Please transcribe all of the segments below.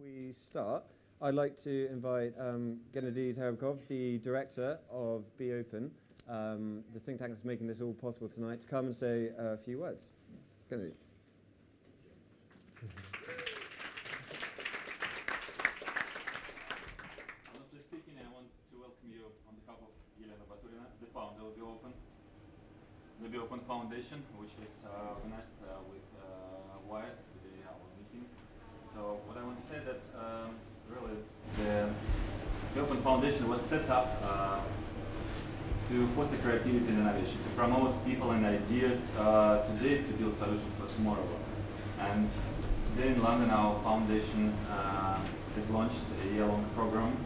we start, I'd like to invite Gennady Tereмкov, the director of Be Open, the think tank that's making this all possible tonight, to come and say a few words. Gennady. Honestly speaking, I want to welcome you on behalf of Elena Baturina, the founder of Be Open. The Be Open Foundation, which is organized with Wyatt today, our meeting. So what I want to say that really the Be Open Foundation was set up to foster creativity and innovation, to promote people and ideas today to build solutions for tomorrow. And today in London, our foundation has launched a year-long program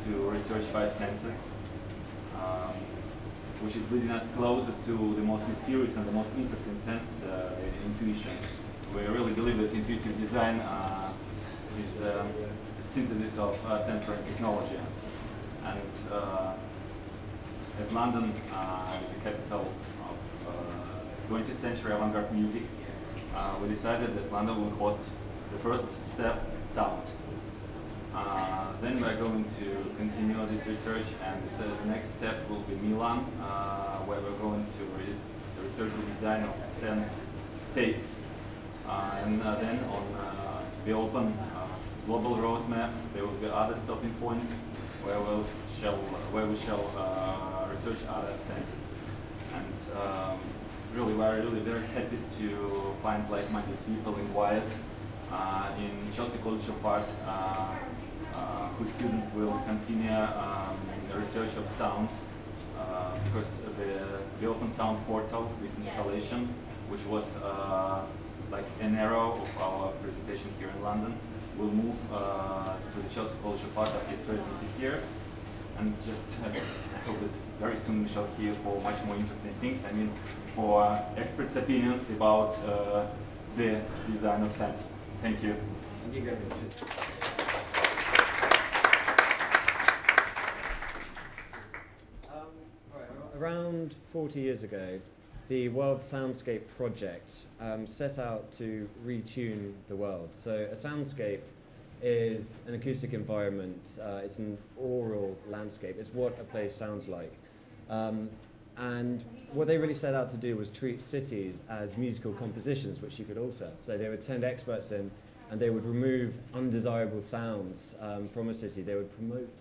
to research five senses, which is leading us closer to the most mysterious and the most interesting sense, intuition. We really believe that intuitive design is a synthesis of sensory technology. And as London is the capital of 20th century avant-garde music, we decided that London will host the first step, sound. Then we're going to continue this research, and the next step will be Milan, where we're going to research the design of sense, taste. And then on the open global roadmap, there will be other stopping points where we shall research other senses. And really, we're really very happy to find like-minded people in Wyatt, in Chelsea College of Art, whose students will continue the research of sound, because the Open Sound Portal, this installation, which was like an arrow of our presentation here in London, will move to the Chelsea College of Art after its residency here. And just I hope that very soon we shall hear for much more interesting things. I mean, for experts' opinions about the design of sense. Thank you. Thank you, Gennady. Around 40 years ago, the World Soundscape Project set out to retune the world. So a soundscape is an acoustic environment, it's an aural landscape, it's what a place sounds like. And what they really set out to do was treat cities as musical compositions which you could alter. So they would send experts in and they would remove undesirable sounds from a city. They would promote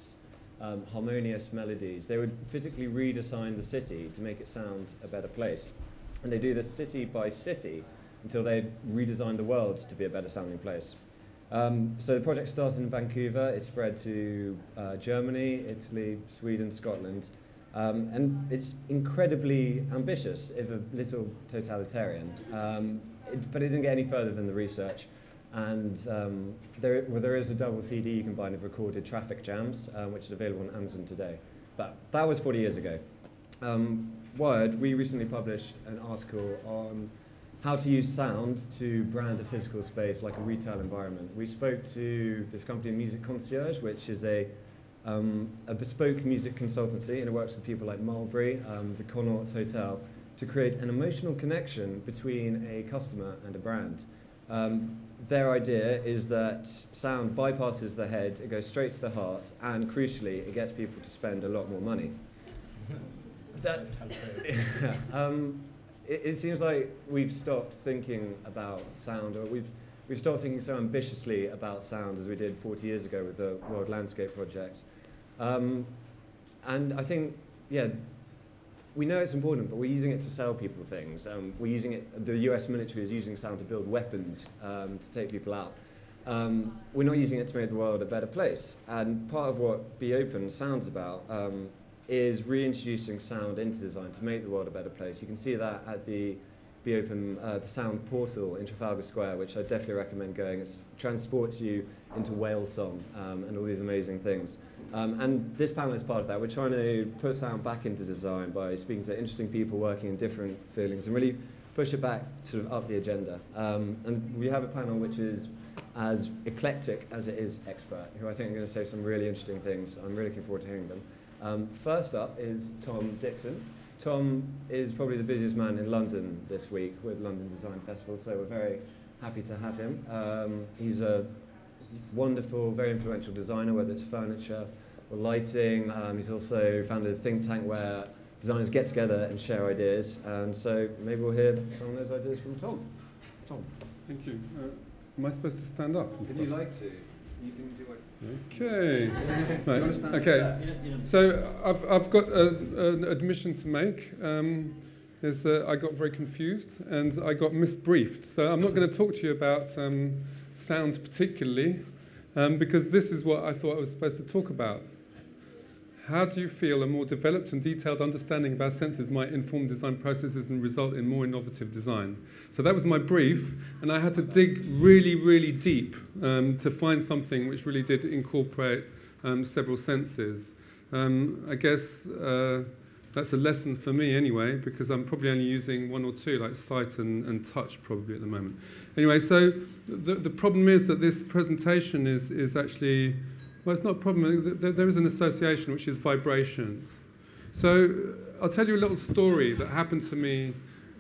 harmonious melodies. They would physically redesign the city to make it sound a better place. And they do this city by city until they redesigned the world to be a better sounding place. So the project started in Vancouver, it spread to Germany, Italy, Sweden, Scotland, and it's incredibly ambitious, if a little totalitarian, but it didn't get any further than the research. And there is a double CD you can buy of recorded traffic jams, which is available on Amazon today. But that was 40 years ago. Wired, we recently published an article on how to use sound to brand a physical space like a retail environment. We spoke to this company, Music Concierge, which is a bespoke music consultancy, and it works with people like Mulberry, the Connaught Hotel, to create an emotional connection between a customer and a brand. Their idea is that sound bypasses the head, it goes straight to the heart, and crucially, it gets people to spend a lot more money. It seems like we've stopped thinking about sound, or we've stopped thinking so ambitiously about sound as we did 40 years ago with the World Landscape Project. And I think, yeah, we know it's important, but we're using it to sell people things. We're using it, the US military is using sound to build weapons to take people out. We're not using it to make the world a better place. And part of what Be Open sounds about is reintroducing sound into design to make the world a better place. You can see that at the Be Open, the sound portal in Trafalgar Square, which I definitely recommend going. It transports you into whale song and all these amazing things. And this panel is part of that. We're trying to put sound back into design by speaking to interesting people working in different feelings and really push it back sort of up the agenda. And we have a panel which is as eclectic as it is expert, who I think are going to say some really interesting things. I'm really looking forward to hearing them. First up is Tom Dixon. Tom is probably the busiest man in London this week with London Design Festival, so we're very happy to have him. He's a wonderful, very influential designer, whether it's furniture or lighting. He's also founded a think tank where designers get together and share ideas. And so maybe we'll hear some of those ideas from Tom. Tom. Thank you. Am I supposed to stand up? Would you like to? You can do it. Okay. Right. Okay. So I've got an admission to make. I got very confused and I got misbriefed. So I'm not going to talk to you about sound particularly, because this is what I thought I was supposed to talk about. How do you feel a more developed and detailed understanding of our senses might inform design processes and result in more innovative design? So that was my brief, and I had to dig really, really deep to find something which really did incorporate several senses. I guess that's a lesson for me anyway, because I'm probably only using one or two, like sight and touch probably at the moment. Anyway, so the problem is that this presentation is actually, well, it's not a problem. There is an association, which is vibrations. So I'll tell you a little story that happened to me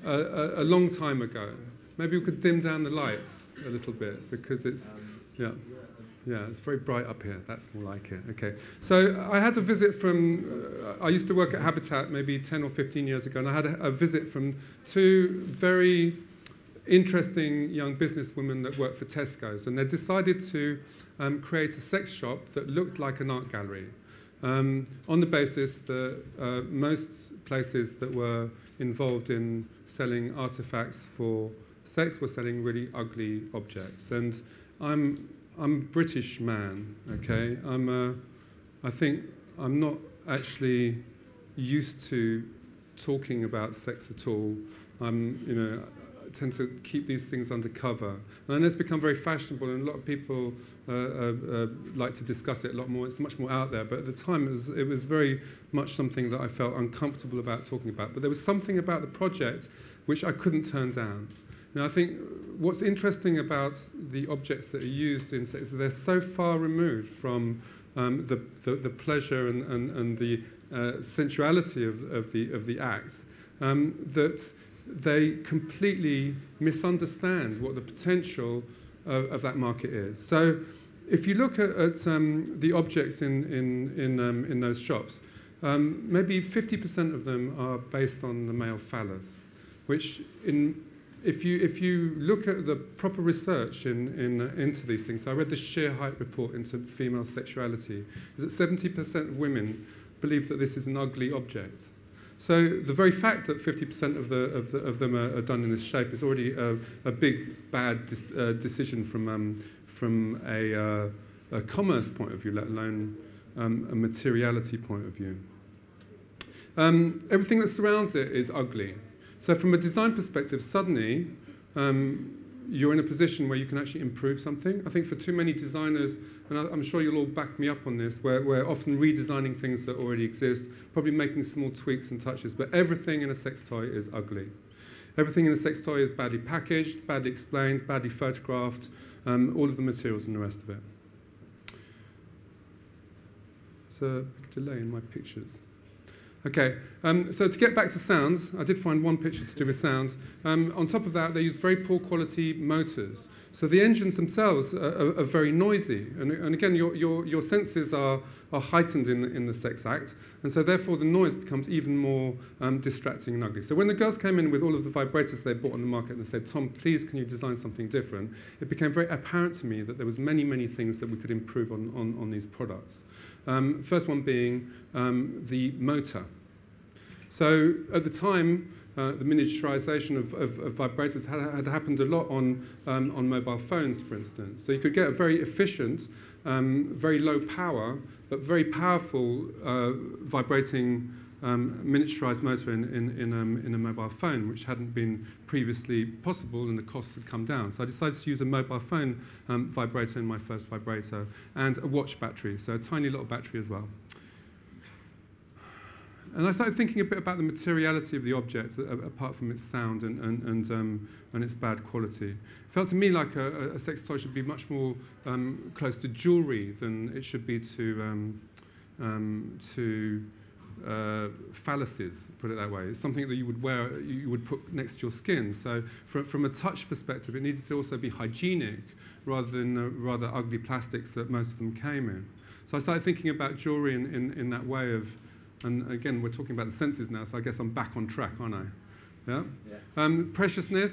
a long time ago. Maybe we could dim down the lights a little bit, because it's, yeah, it's very bright up here. That's more like it. Okay. So I had a visit from, I used to work at Habitat maybe 10 or 15 years ago, and I had a visit from two very interesting young businesswomen that worked for Tesco's, and they decided to create a sex shop that looked like an art gallery, on the basis that most places that were involved in selling artifacts for sex were selling really ugly objects. And I'm a British man, okay? I think I'm not actually used to talking about sex at all. I tend to keep these things undercover. And I know it's become very fashionable, and a lot of people like to discuss it a lot more. It's much more out there. But at the time, it was very much something that I felt uncomfortable about talking about. But there was something about the project which I couldn't turn down. Now, I think what's interesting about the objects that are used in sex is that they're so far removed from the pleasure and the sensuality of the act that they completely misunderstand what the potential of that market is. So, if you look at the objects in those shops, maybe 50% of them are based on the male phallus, which if you look at the proper research into these things, so I read the Sheer Height report into female sexuality, is that 70% of women believe that this is an ugly object. So the very fact that 50% of them are done in this shape is already a big bad decision from a commerce point of view, let alone a materiality point of view. Everything that surrounds it is ugly. So from a design perspective, suddenly you're in a position where you can actually improve something. I think for too many designers, and I'm sure you'll all back me up on this, we're often redesigning things that already exist, probably making small tweaks and touches, but everything in a sex toy is ugly. Everything in a sex toy is badly packaged, badly explained, badly photographed, all of the materials and the rest of it. There's a big delay in my pictures. Okay, so to get back to sounds, I did find one picture to do with sound. On top of that, they use very poor quality motors. So the engines themselves are very noisy. And again, your senses are heightened in the sex act. And so therefore the noise becomes even more distracting and ugly. So when the girls came in with all of the vibrators they bought on the market and they said, Tom, please can you design something different? It became very apparent to me that there was many, many things that we could improve on these products. First one being the motor. So at the time, the miniaturization of vibrators had happened a lot on mobile phones, for instance. So you could get a very efficient, very low power, but very powerful vibrating miniaturized motor in a mobile phone, which hadn't been previously possible, and the costs had come down. So I decided to use a mobile phone vibrator in my first vibrator, and a watch battery, so a tiny little battery as well. And I started thinking a bit about the materiality of the object, apart from its sound and its bad quality. It felt to me like a sex toy should be much more close to jewelry than it should be to phalluses, put it that way. It's something that you would wear, you would put next to your skin. So from a touch perspective, it needed to also be hygienic, rather than the rather ugly plastics that most of them came in. So I started thinking about jewellery in that way of, and again, we're talking about the senses now, so I guess I'm back on track, aren't I? Yeah? Preciousness.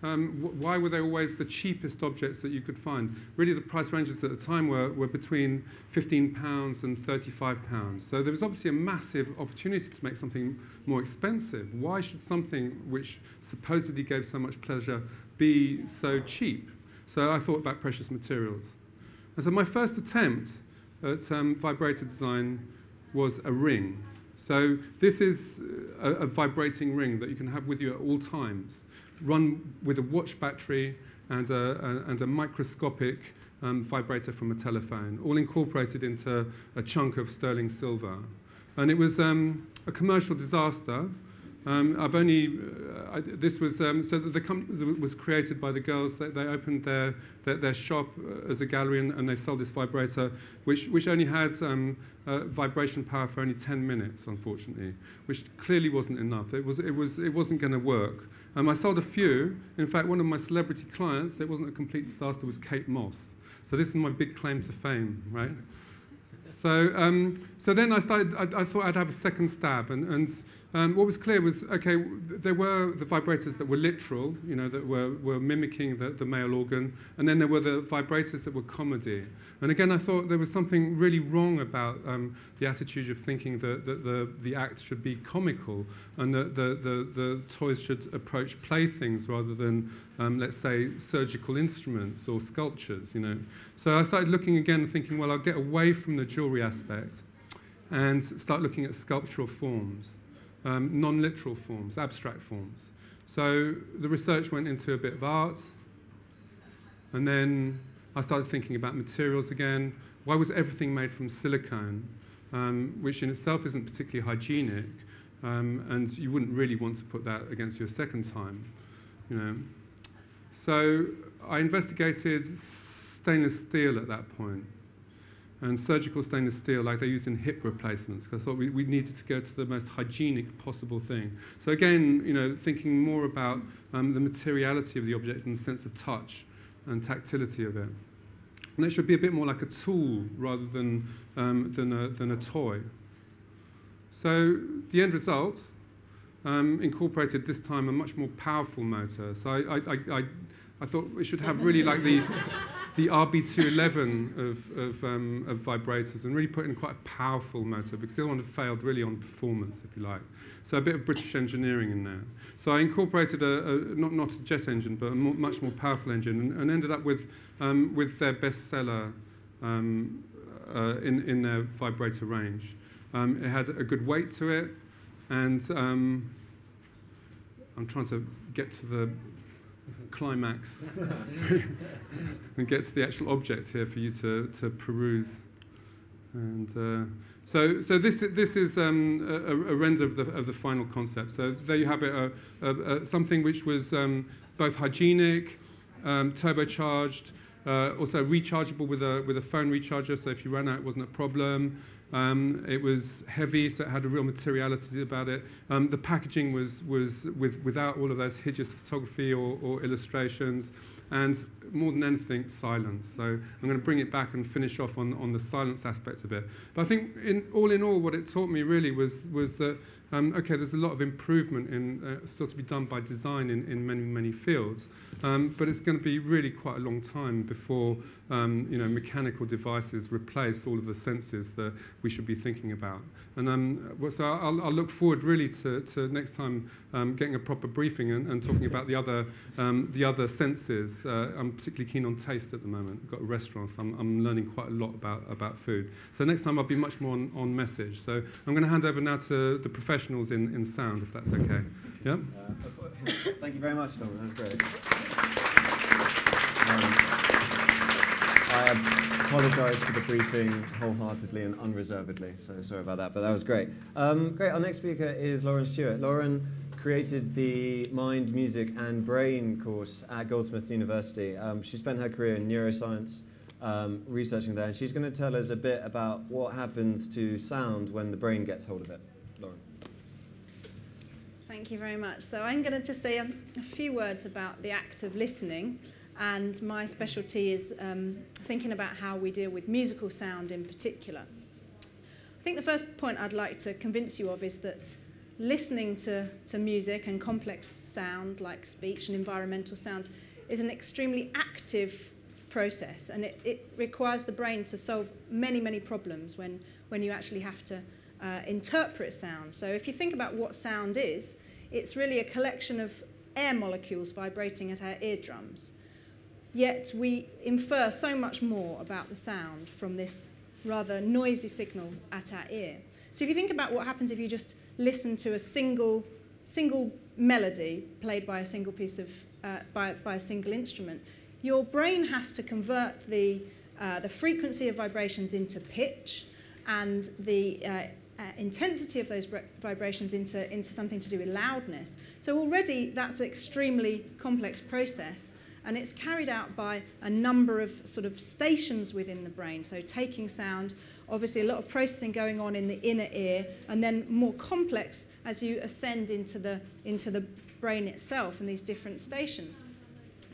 Why were they always the cheapest objects that you could find? Really, the price ranges at the time were between £15 and £35. So there was obviously a massive opportunity to make something more expensive. Why should something which supposedly gave so much pleasure be so cheap? So I thought about precious materials. And so my first attempt at vibrator design was a ring. So this is a vibrating ring that you can have with you at all times, run with a watch battery and a microscopic vibrator from a telephone, all incorporated into a chunk of sterling silver. And it was a commercial disaster. This was so that the company was created by the girls. They opened their shop as a gallery, and they sold this vibrator, which only had vibration power for only 10 minutes, unfortunately, which clearly wasn't enough. It wasn't going to work. I sold a few. In fact, one of my celebrity clients, it wasn't a complete disaster, was Kate Moss. So this is my big claim to fame, right? So then I thought I'd have a second stab, and what was clear was, okay, there were the vibrators that were literal, you know, that were mimicking the male organ, and then there were the vibrators that were comedy. And again, I thought there was something really wrong about the attitude of thinking that the act should be comical, and that the toys should approach playthings rather than, let's say, surgical instruments or sculptures, you know. So I started looking again and thinking, well, I'll get away from the jewellery aspect and start looking at sculptural forms. Non-literal forms, abstract forms. So the research went into a bit of art, and then I started thinking about materials again. Why was everything made from silicone, which in itself isn't particularly hygienic, and you wouldn't really want to put that against you a second time, you know? So I investigated stainless steel at that point, and surgical stainless steel, like they used in hip replacements, because I thought we needed to go to the most hygienic possible thing. So again, you know, thinking more about the materiality of the object and the sense of touch and tactility of it. And it should be a bit more like a tool rather than a toy. So the end result incorporated this time a much more powerful motor. So I thought it should have really like the RB211 of vibrators, and really put in quite a powerful motor, because the other one had failed really on performance, if you like. So a bit of British engineering in there. So I incorporated not a jet engine, but a much more powerful engine, and ended up with their bestseller in their vibrator range. It had a good weight to it, and I'm trying to get to the climax and get to the actual object here for you to peruse. And so this is a render of the final concept. So there you have it, something which was both hygienic, turbocharged, also rechargeable with a phone recharger. So if you ran out, it wasn't a problem. It was heavy, so it had a real materiality about it. The packaging was without all of those hideous photography or illustrations, and more than anything, silence. So I'm going to bring it back and finish off on the silence aspect of it. But I think in all, what it taught me really was that okay, there's a lot of improvement still to be done by design in many fields, but it's going to be really quite a long time before you know, mechanical devices replace all of the senses that we should be thinking about. And so I'll look forward really to next time getting a proper briefing and talking about the other senses. I'm particularly keen on taste at the moment. I've got a restaurant, so I'm learning quite a lot about food. So next time I'll be much more on message. So I'm going to hand over now to the professionals in sound, if that's okay. Yeah? Thank you very much, Tom. That was great. I apologise for the briefing wholeheartedly and unreservedly, so sorry about that, but that was great. Great, our next speaker is Lauren Stewart. Lauren created the Mind, Music and Brain course at Goldsmiths University. She spent her career in neuroscience, researching there, and she's going to tell us a bit about what happens to sound when the brain gets hold of it. Lauren. Thank you very much. So I'm going to just say a few words about the act of listening, and my specialty is thinking about how we deal with musical sound in particular. I think the first point I'd like to convince you of is that listening to music and complex sound like speech and environmental sounds is an extremely active process, and it requires the brain to solve many, many problems when you actually have to interpret sound. So if you think about what sound is, it's really a collection of air molecules vibrating at our eardrums. Yet we infer so much more about the sound from this rather noisy signal at our ear. So if you think about what happens if you just listen to a single melody played by a single piece of by a single instrument, your brain has to convert the frequency of vibrations into pitch and the intensity of those vibrations into something to do with loudness. So already that's an extremely complex process, and it's carried out by a number of sort of stations within the brain. So taking sound, obviously a lot of processing going on in the inner ear, and then more complex as you ascend into the brain itself and these different stations.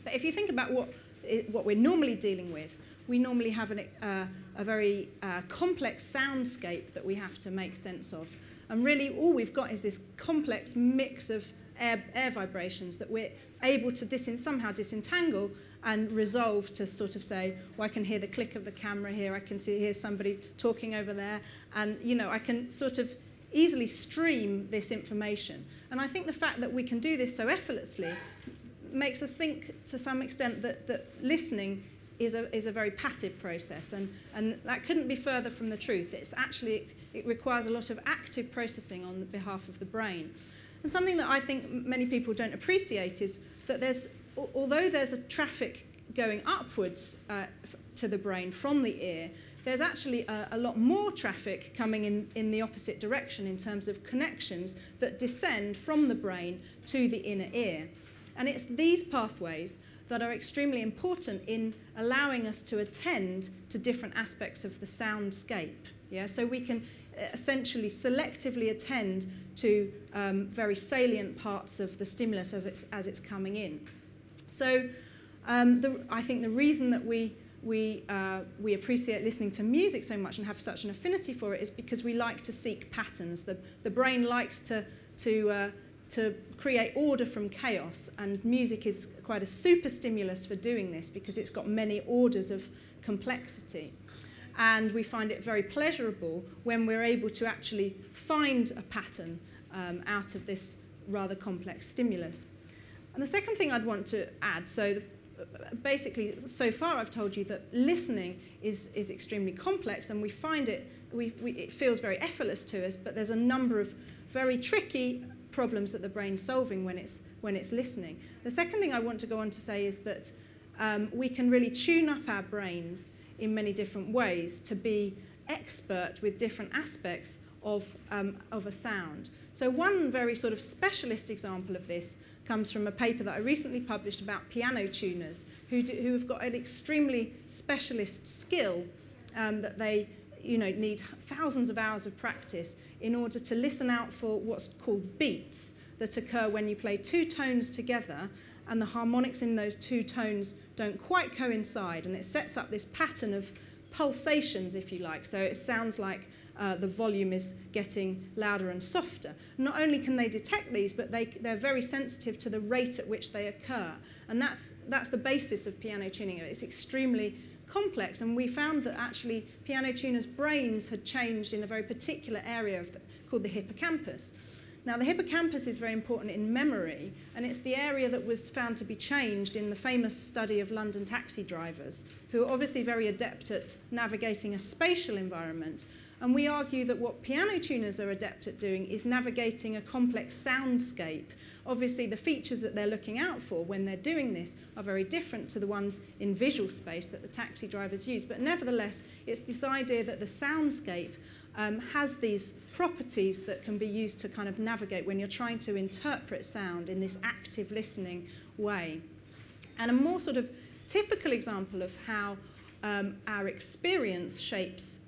But if you think about what we're normally dealing with, we normally have a very complex soundscape that we have to make sense of. And really all we've got is this complex mix of air vibrations that we're able to somehow disentangle and resolve to sort of say, well, I can hear the click of the camera here, I can hear somebody talking over there, and I can sort of easily stream this information. And I think the fact that we can do this so effortlessly makes us think to some extent that listening is a very passive process, and that couldn't be further from the truth. It requires a lot of active processing on behalf of the brain. And something that I think many people don't appreciate is that although there's a traffic going upwards to the brain from the ear, there's actually a lot more traffic coming in the opposite direction in terms of connections that descend from the brain to the inner ear. And it's these pathways that are extremely important in allowing us to attend to different aspects of the soundscape. Yeah? So we can essentially selectively attend to very salient parts of the stimulus as it's coming in. So I think the reason that we appreciate listening to music so much and have such an affinity for it is because we like to seek patterns. The brain likes to create order from chaos, and music is quite a super stimulus for doing this because it's got many orders of complexity. And we find it very pleasurable when we're able to actually find a pattern out of this rather complex stimulus. And the second thing I'd want to add, basically, so far I've told you that listening is extremely complex, and we find it feels very effortless to us, but there's a number of very tricky problems that the brain's solving when it's listening. The second thing I want to go on to say is that we can really tune up our brains in many different ways to be expert with different aspects of a sound. So one very sort of specialist example of this comes from a paper that I recently published about piano tuners who have got an extremely specialist skill that they need thousands of hours of practice in order to listen out for what's called beats that occur when you play two tones together and the harmonics in those two tones don't quite coincide, and it sets up this pattern of pulsations, if you like. So it sounds like the volume is getting louder and softer. Not only can they detect these, but they're very sensitive to the rate at which they occur. And that's the basis of piano tuning. It's extremely complex, and we found that actually piano tuners' brains had changed in a very particular area called the hippocampus. Now, the hippocampus is very important in memory, and it's the area that was found to be changed in the famous study of London taxi drivers, who are obviously very adept at navigating a spatial environment. And we argue that what piano tuners are adept at doing is navigating a complex soundscape. Obviously, the features that they're looking out for when they're doing this are very different to the ones in visual space that the taxi drivers use. But nevertheless, it's this idea that the soundscape has these properties that can be used to kind of navigate when you're trying to interpret sound in this active listening way. And a more sort of typical example of how our experience shapes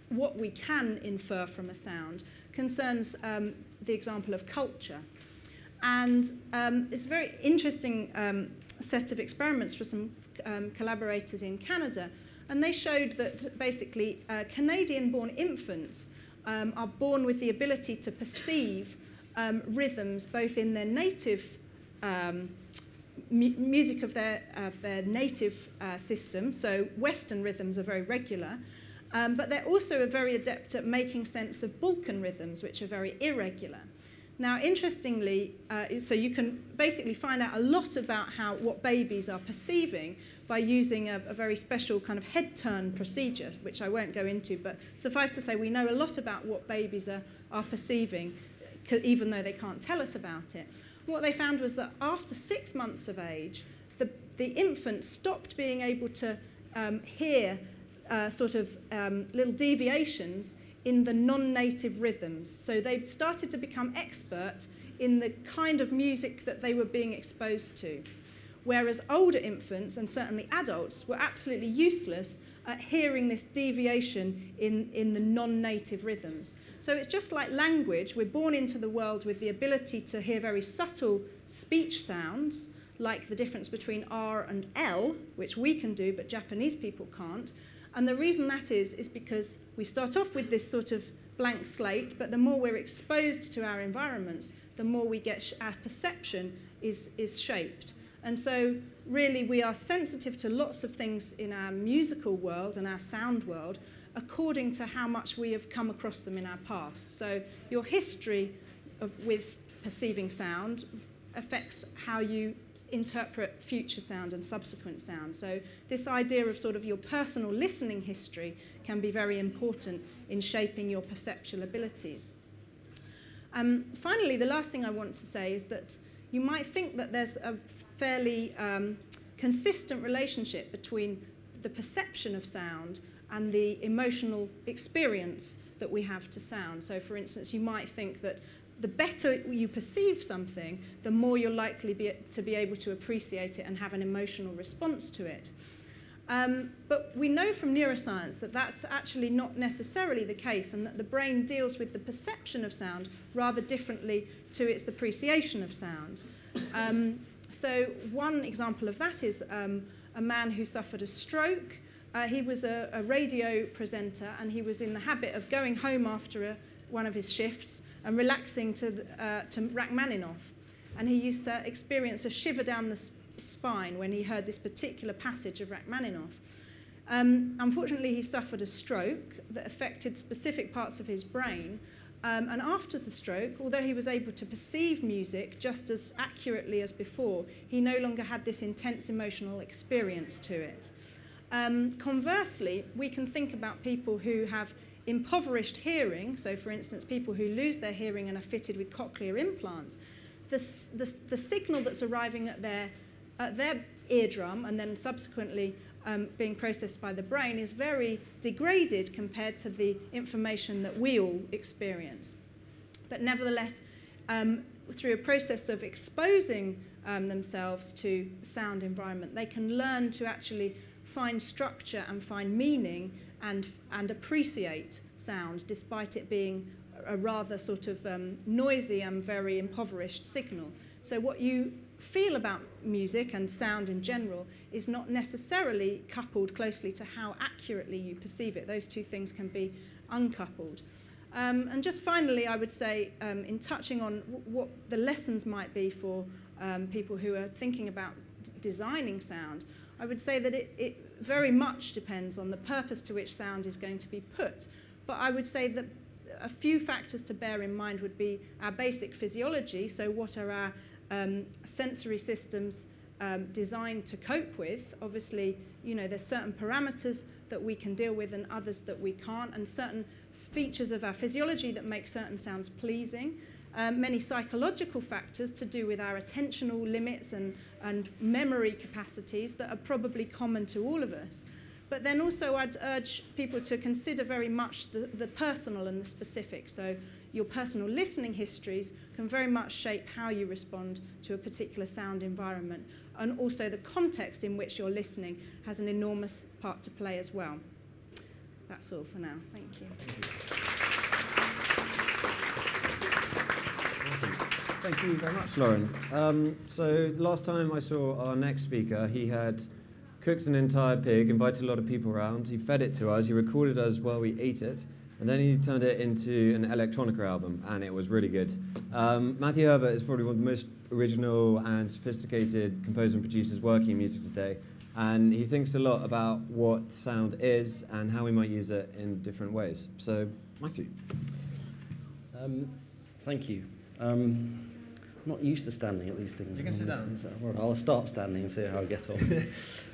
what we can infer from a sound concerns the example of culture. And it's a very interesting set of experiments collaborators in Canada, and they showed that basically Canadian-born infants are born with the ability to perceive rhythms both in their native music of their native system, so Western rhythms are very regular, but they're also very adept at making sense of Balkan rhythms, which are very irregular. Now, interestingly, so you can basically find out a lot about what babies are perceiving by using a very special kind of head turn procedure, which I won't go into, but suffice to say we know a lot about what babies are perceiving, even though they can't tell us about it. What they found was that after 6 months of age, the infant stopped being able to hear little deviations in the non-native rhythms. So they started to become expert in the kind of music that they were being exposed to. Whereas older infants, and certainly adults, were absolutely useless at hearing this deviation in the non-native rhythms. So it's just like language. We're born into the world with the ability to hear very subtle speech sounds, like the difference between R and L, which we can do, but Japanese people can't. And the reason that is because we start off with this sort of blank slate, but the more we're exposed to our environments, the more we get our perception is shaped. And so really we are sensitive to lots of things in our musical world and our sound world according to how much we have come across them in our past. So your history with perceiving sound affects how you interpret future sound and subsequent sound. So this idea of sort of your personal listening history can be very important in shaping your perceptual abilities. Finally, the last thing I want to say is that you might think that there's a fairly consistent relationship between the perception of sound and the emotional experience that we have to sound. So for instance, you might think that the better you perceive something, the more you're likely to be able to appreciate it and have an emotional response to it. But we know from neuroscience that that's actually not necessarily the case, and that the brain deals with the perception of sound rather differently to its appreciation of sound. So one example of that is a man who suffered a stroke. He was a radio presenter, and he was in the habit of going home after one of his shifts and relaxing to Rachmaninoff. And he used to experience a shiver down the spine when he heard this particular passage of Rachmaninoff. Unfortunately, he suffered a stroke that affected specific parts of his brain. And after the stroke, although he was able to perceive music just as accurately as before, he no longer had this intense emotional experience to it. Conversely, we can think about people who have impoverished hearing, so for instance, people who lose their hearing and are fitted with cochlear implants. The signal that's arriving at their eardrum and then subsequently being processed by the brain is very degraded compared to the information that we all experience. But nevertheless, through a process of exposing themselves to sound environment, they can learn to actually find structure and find meaning and appreciate sound, despite it being a rather sort of noisy and very impoverished signal. So what you feel about music and sound in general is not necessarily coupled closely to how accurately you perceive it. Those two things can be uncoupled. And just finally, I would say, in touching on what the lessons might be for people who are thinking about designing sound, I would say that it very much depends on the purpose to which sound is going to be put. But I would say that a few factors to bear in mind would be our basic physiology, so what are our sensory systems designed to cope with. Obviously, you know, there's certain parameters that we can deal with and others that we can't, and certain features of our physiology that make certain sounds pleasing. Many psychological factors to do with our attentional limits and memory capacities that are probably common to all of us. But then also I'd urge people to consider very much the personal and the specific. So your personal listening histories can very much shape how you respond to a particular sound environment. And also the context in which you're listening has an enormous part to play as well. That's all for now. Thank you. Thank you very much, Lauren. So last time I saw our next speaker, he had cooked an entire pig, invited a lot of people around. He fed it to us. He recorded us while we ate it. And then he turned it into an electronica album, and it was really good. Matthew Herbert is probably one of the most original and sophisticated composers and producers working in music today. And he thinks a lot about what sound is and how we might use it in different ways. So, Matthew. Thank you. I'm not used to standing at these things. You can sit down. So, well, I'll start standing and see how I get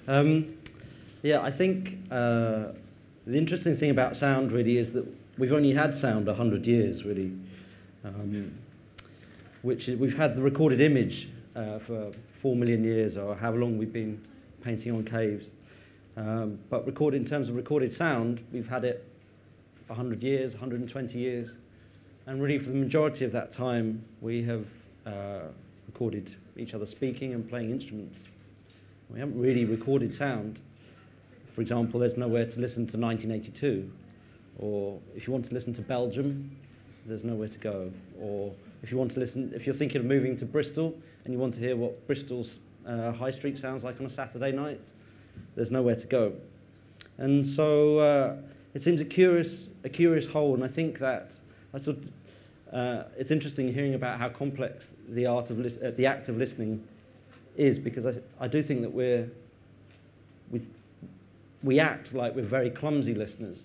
on. Yeah, I think the interesting thing about sound really is that we've only had sound 100 years, really. We've had the recorded image for 4 million years, or however long we've been painting on caves. But in terms of recorded sound, we've had it 100 years, 120 years. And really, for the majority of that time, we have recorded each other speaking and playing instruments. We haven't really recorded sound. For example, there's nowhere to listen to 1982. Or if you want to listen to Belgium, there's nowhere to go. Or if you're thinking of moving to Bristol and you want to hear what Bristol's high street sounds like on a Saturday night, there's nowhere to go. And so it seems a curious whole, and I think that it's interesting hearing about how complex the act of listening is, because I do think that we act like we're very clumsy listeners.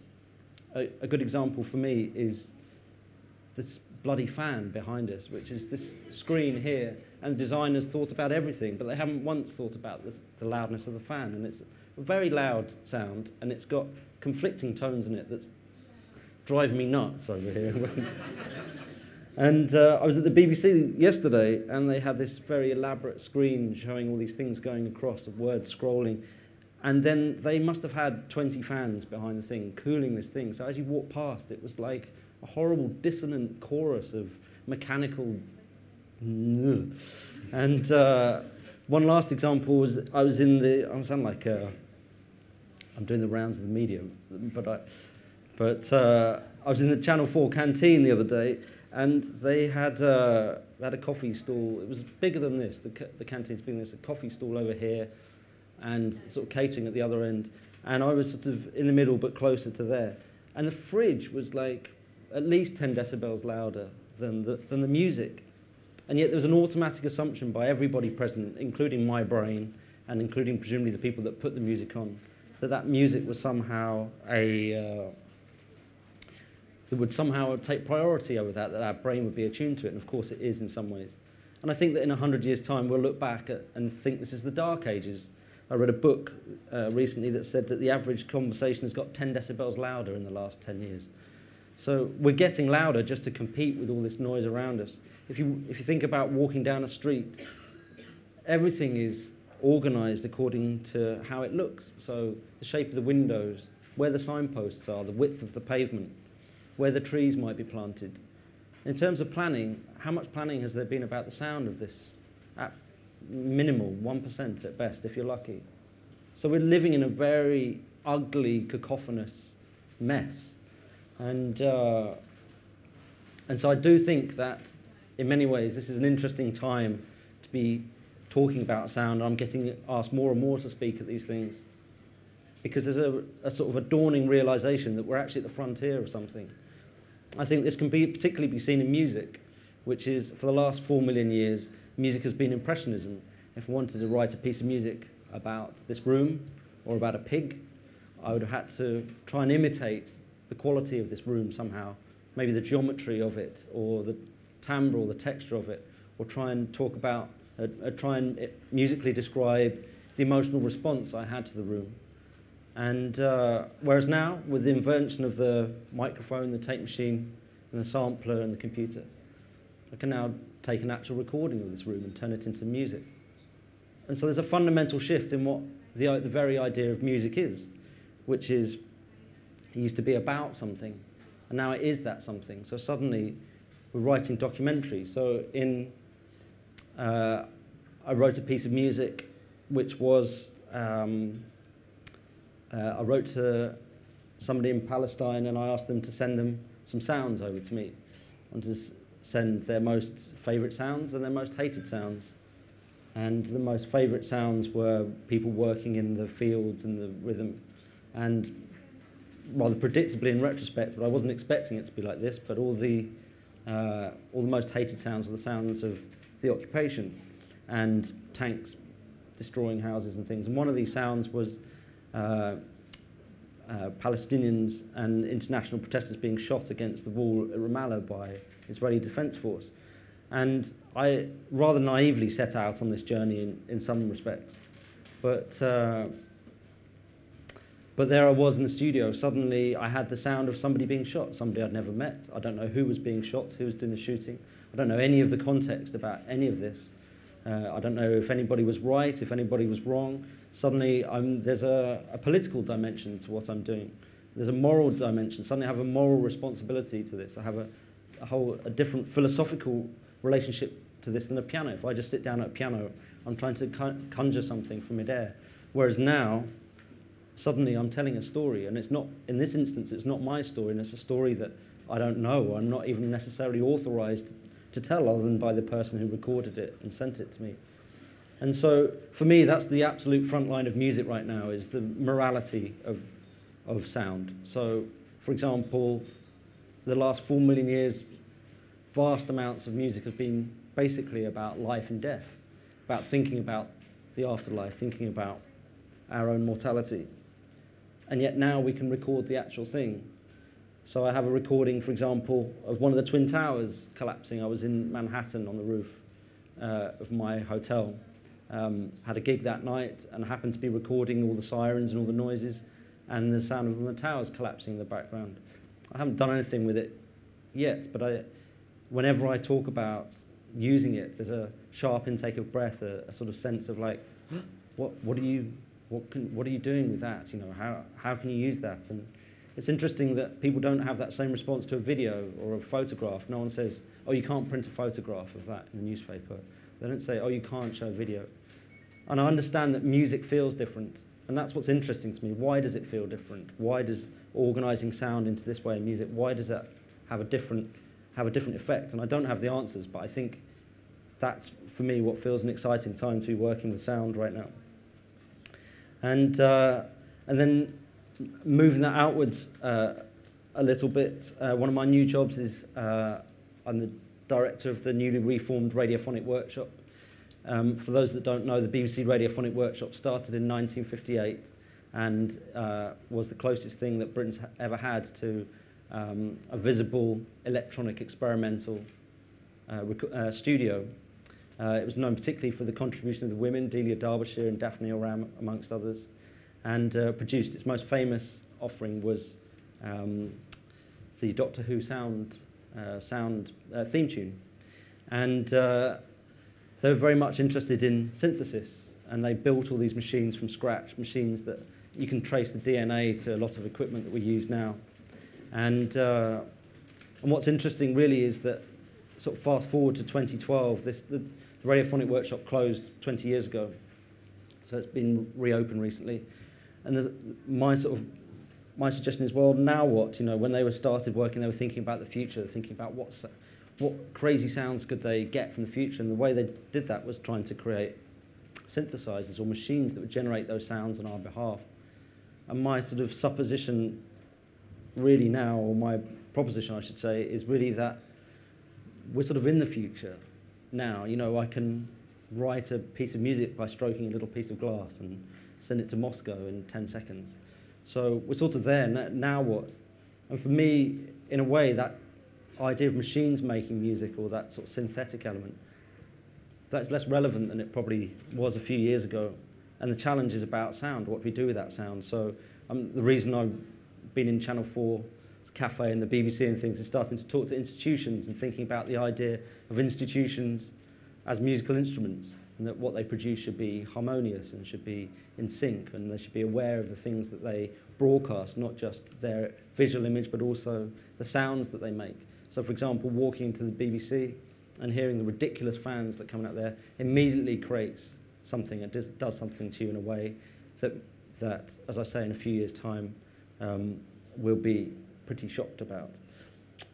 A good example for me is this bloody fan behind us, which is this screen here, and designers thought about everything, but they haven't once thought about the loudness of the fan, and it's a very loud sound, and it's got conflicting tones in it that's driving me nuts over here. And I was at the BBC yesterday, and they had this very elaborate screen showing all these things going across, of words scrolling, and then they must have had 20 fans behind the thing, cooling this thing. So as you walk past, it was like a horrible dissonant chorus of mechanical... And one last example was I sound like I'm doing the rounds of the media, but I was in the Channel 4 canteen the other day, and they had a coffee stall. It was bigger than this. The canteen's bigger than this. A coffee stall over here, and sort of catering at the other end. And I was sort of in the middle, but closer to there. And the fridge was like at least 10 decibels louder than the music. And yet there was an automatic assumption by everybody present, including my brain, and including presumably the people that put the music on, that music was somehow that would somehow take priority over that our brain would be attuned to it, and of course it is in some ways. And I think that in 100 years' time we'll look back and think this is the Dark Ages. I read a book recently that said that the average conversation has got 10 decibels louder in the last 10 years. So we're getting louder just to compete with all this noise around us. If you think about walking down a street, everything is organized according to how it looks. So the shape of the windows, where the signposts are, the width of the pavement, where the trees might be planted. In terms of planning, how much planning has there been about the sound of this? At minimal, 1% at best, if you're lucky. So we're living in a very ugly, cacophonous mess. And so I do think that, in many ways, this is an interesting time to be talking about sound. I'm getting asked more and more to speak at these things, because there's a sort of a dawning realization that we're actually at the frontier of something. I think this can particularly be seen in music, which is, for the last 4 million years, music has been impressionism. If I wanted to write a piece of music about this room or about a pig, I would have had to try and imitate the quality of this room somehow, maybe the geometry of it, or the timbre or the texture of it, or try and talk about, musically describe the emotional response I had to the room. And whereas now, with the invention of the microphone, the tape machine, and the sampler and the computer, I can now take an actual recording of this room and turn it into music. And so there's a fundamental shift in what the very idea of music is, which is, it used to be about something, and now it is that something. So suddenly, we're writing documentaries. So I wrote a piece of music which was, I wrote to somebody in Palestine, and I asked them to send them some sounds over to me. I wanted to send their most favourite sounds and their most hated sounds. And the most favourite sounds were people working in the fields and the rhythm. And rather predictably in retrospect, but I wasn't expecting it to be like this, but all the most hated sounds were the sounds of the occupation and tanks destroying houses and things. And one of these sounds was Palestinians and international protesters being shot against the wall at Ramallah by Israeli Defense Force. And I rather naively set out on this journey in some respects. But there I was in the studio. Suddenly I had the sound of somebody being shot, somebody I'd never met. I don't know who was being shot, who was doing the shooting. I don't know any of the context about any of this. I don't know if anybody was right, if anybody was wrong. Suddenly there's a political dimension to what I'm doing. There's a moral dimension. Suddenly I have a moral responsibility to this. I have a different philosophical relationship to this than a piano. If I just sit down at a piano, I'm trying to conjure something from midair. Whereas now, suddenly I'm telling a story, and it's not, in this instance, it's not my story, and it's a story that I don't know. I'm not even necessarily authorized to tell, other than by the person who recorded it and sent it to me. And so, for me, that's the absolute front line of music right now, is the morality of sound. So, for example, the last 4 million years, vast amounts of music have been basically about life and death, about thinking about the afterlife, thinking about our own mortality. And yet now we can record the actual thing. So I have a recording, for example, of one of the Twin Towers collapsing. I was in Manhattan on the roof of my hotel. Had a gig that night and happened to be recording all the sirens and all the noises and the sound of the towers collapsing in the background. I haven't done anything with it yet, but whenever I talk about using it, there's a sharp intake of breath, a sort of sense of like, what are you doing with that? You know, how can you use that? And it's interesting that people don't have that same response to a video or a photograph. No one says, oh, you can't print a photograph of that in the newspaper. They don't say, oh, you can't show video. And I understand that music feels different, and that's what's interesting to me. Why does it feel different? Why does organising sound into this way in music, why does that have a different effect? And I don't have the answers, but I think that's, for me, what feels an exciting time to be working with sound right now. And then moving that outwards a little bit, one of my new jobs is I'm the director of the newly reformed Radiophonic Workshop. For those that don't know, the BBC Radiophonic Workshop started in 1958 and was the closest thing that Britain's ever had to a visible electronic experimental studio. It was known particularly for the contribution of the women, Delia Derbyshire and Daphne Oram, amongst others, and produced its most famous offering was the Doctor Who sound theme tune. And they were very much interested in synthesis, and they built all these machines from scratch, machines that you can trace the DNA to a lot of equipment that we use now. And what's interesting really is that, sort of fast forward to 2012, the Radiophonic Workshop closed 20 years ago, so it's been reopened recently. And my suggestion is, well, now what? You know, when they started working, they were thinking about the future, thinking about what crazy sounds could they get from the future, and the way they did that was trying to create synthesizers or machines that would generate those sounds on our behalf. And my sort of supposition really now, or my proposition I should say, is really that we're sort of in the future now. You know, I can write a piece of music by stroking a little piece of glass and send it to Moscow in 10 seconds. So we're sort of there. Now what? And for me, in a way, that idea of machines making music, or that sort of synthetic element, that's less relevant than it probably was a few years ago. And the challenge is about sound, what we do with that sound. So the reason I've been in Channel 4's Cafe and the BBC and things is starting to talk to institutions and thinking about the idea of institutions as musical instruments, and that what they produce should be harmonious and should be in sync, and they should be aware of the things that they broadcast, not just their visual image, but also the sounds that they make. So, for example, walking into the BBC and hearing the ridiculous fans that come out there immediately creates something, it does something to you in a way that, as I say, in a few years' time, we'll be pretty shocked about.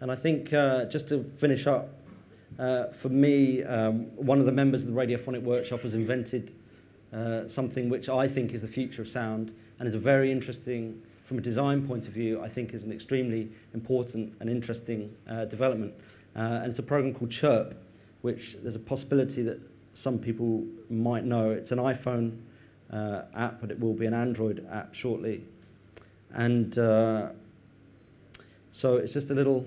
And I think, just to finish up, For me, one of the members of the Radiophonic Workshop has invented something which I think is the future of sound, and is a very interesting, from a design point of view, I think is an extremely important and interesting development. And it's a program called Chirp, which there's a possibility that some people might know. It's an iPhone app, but it will be an Android app shortly. And so it's just a little,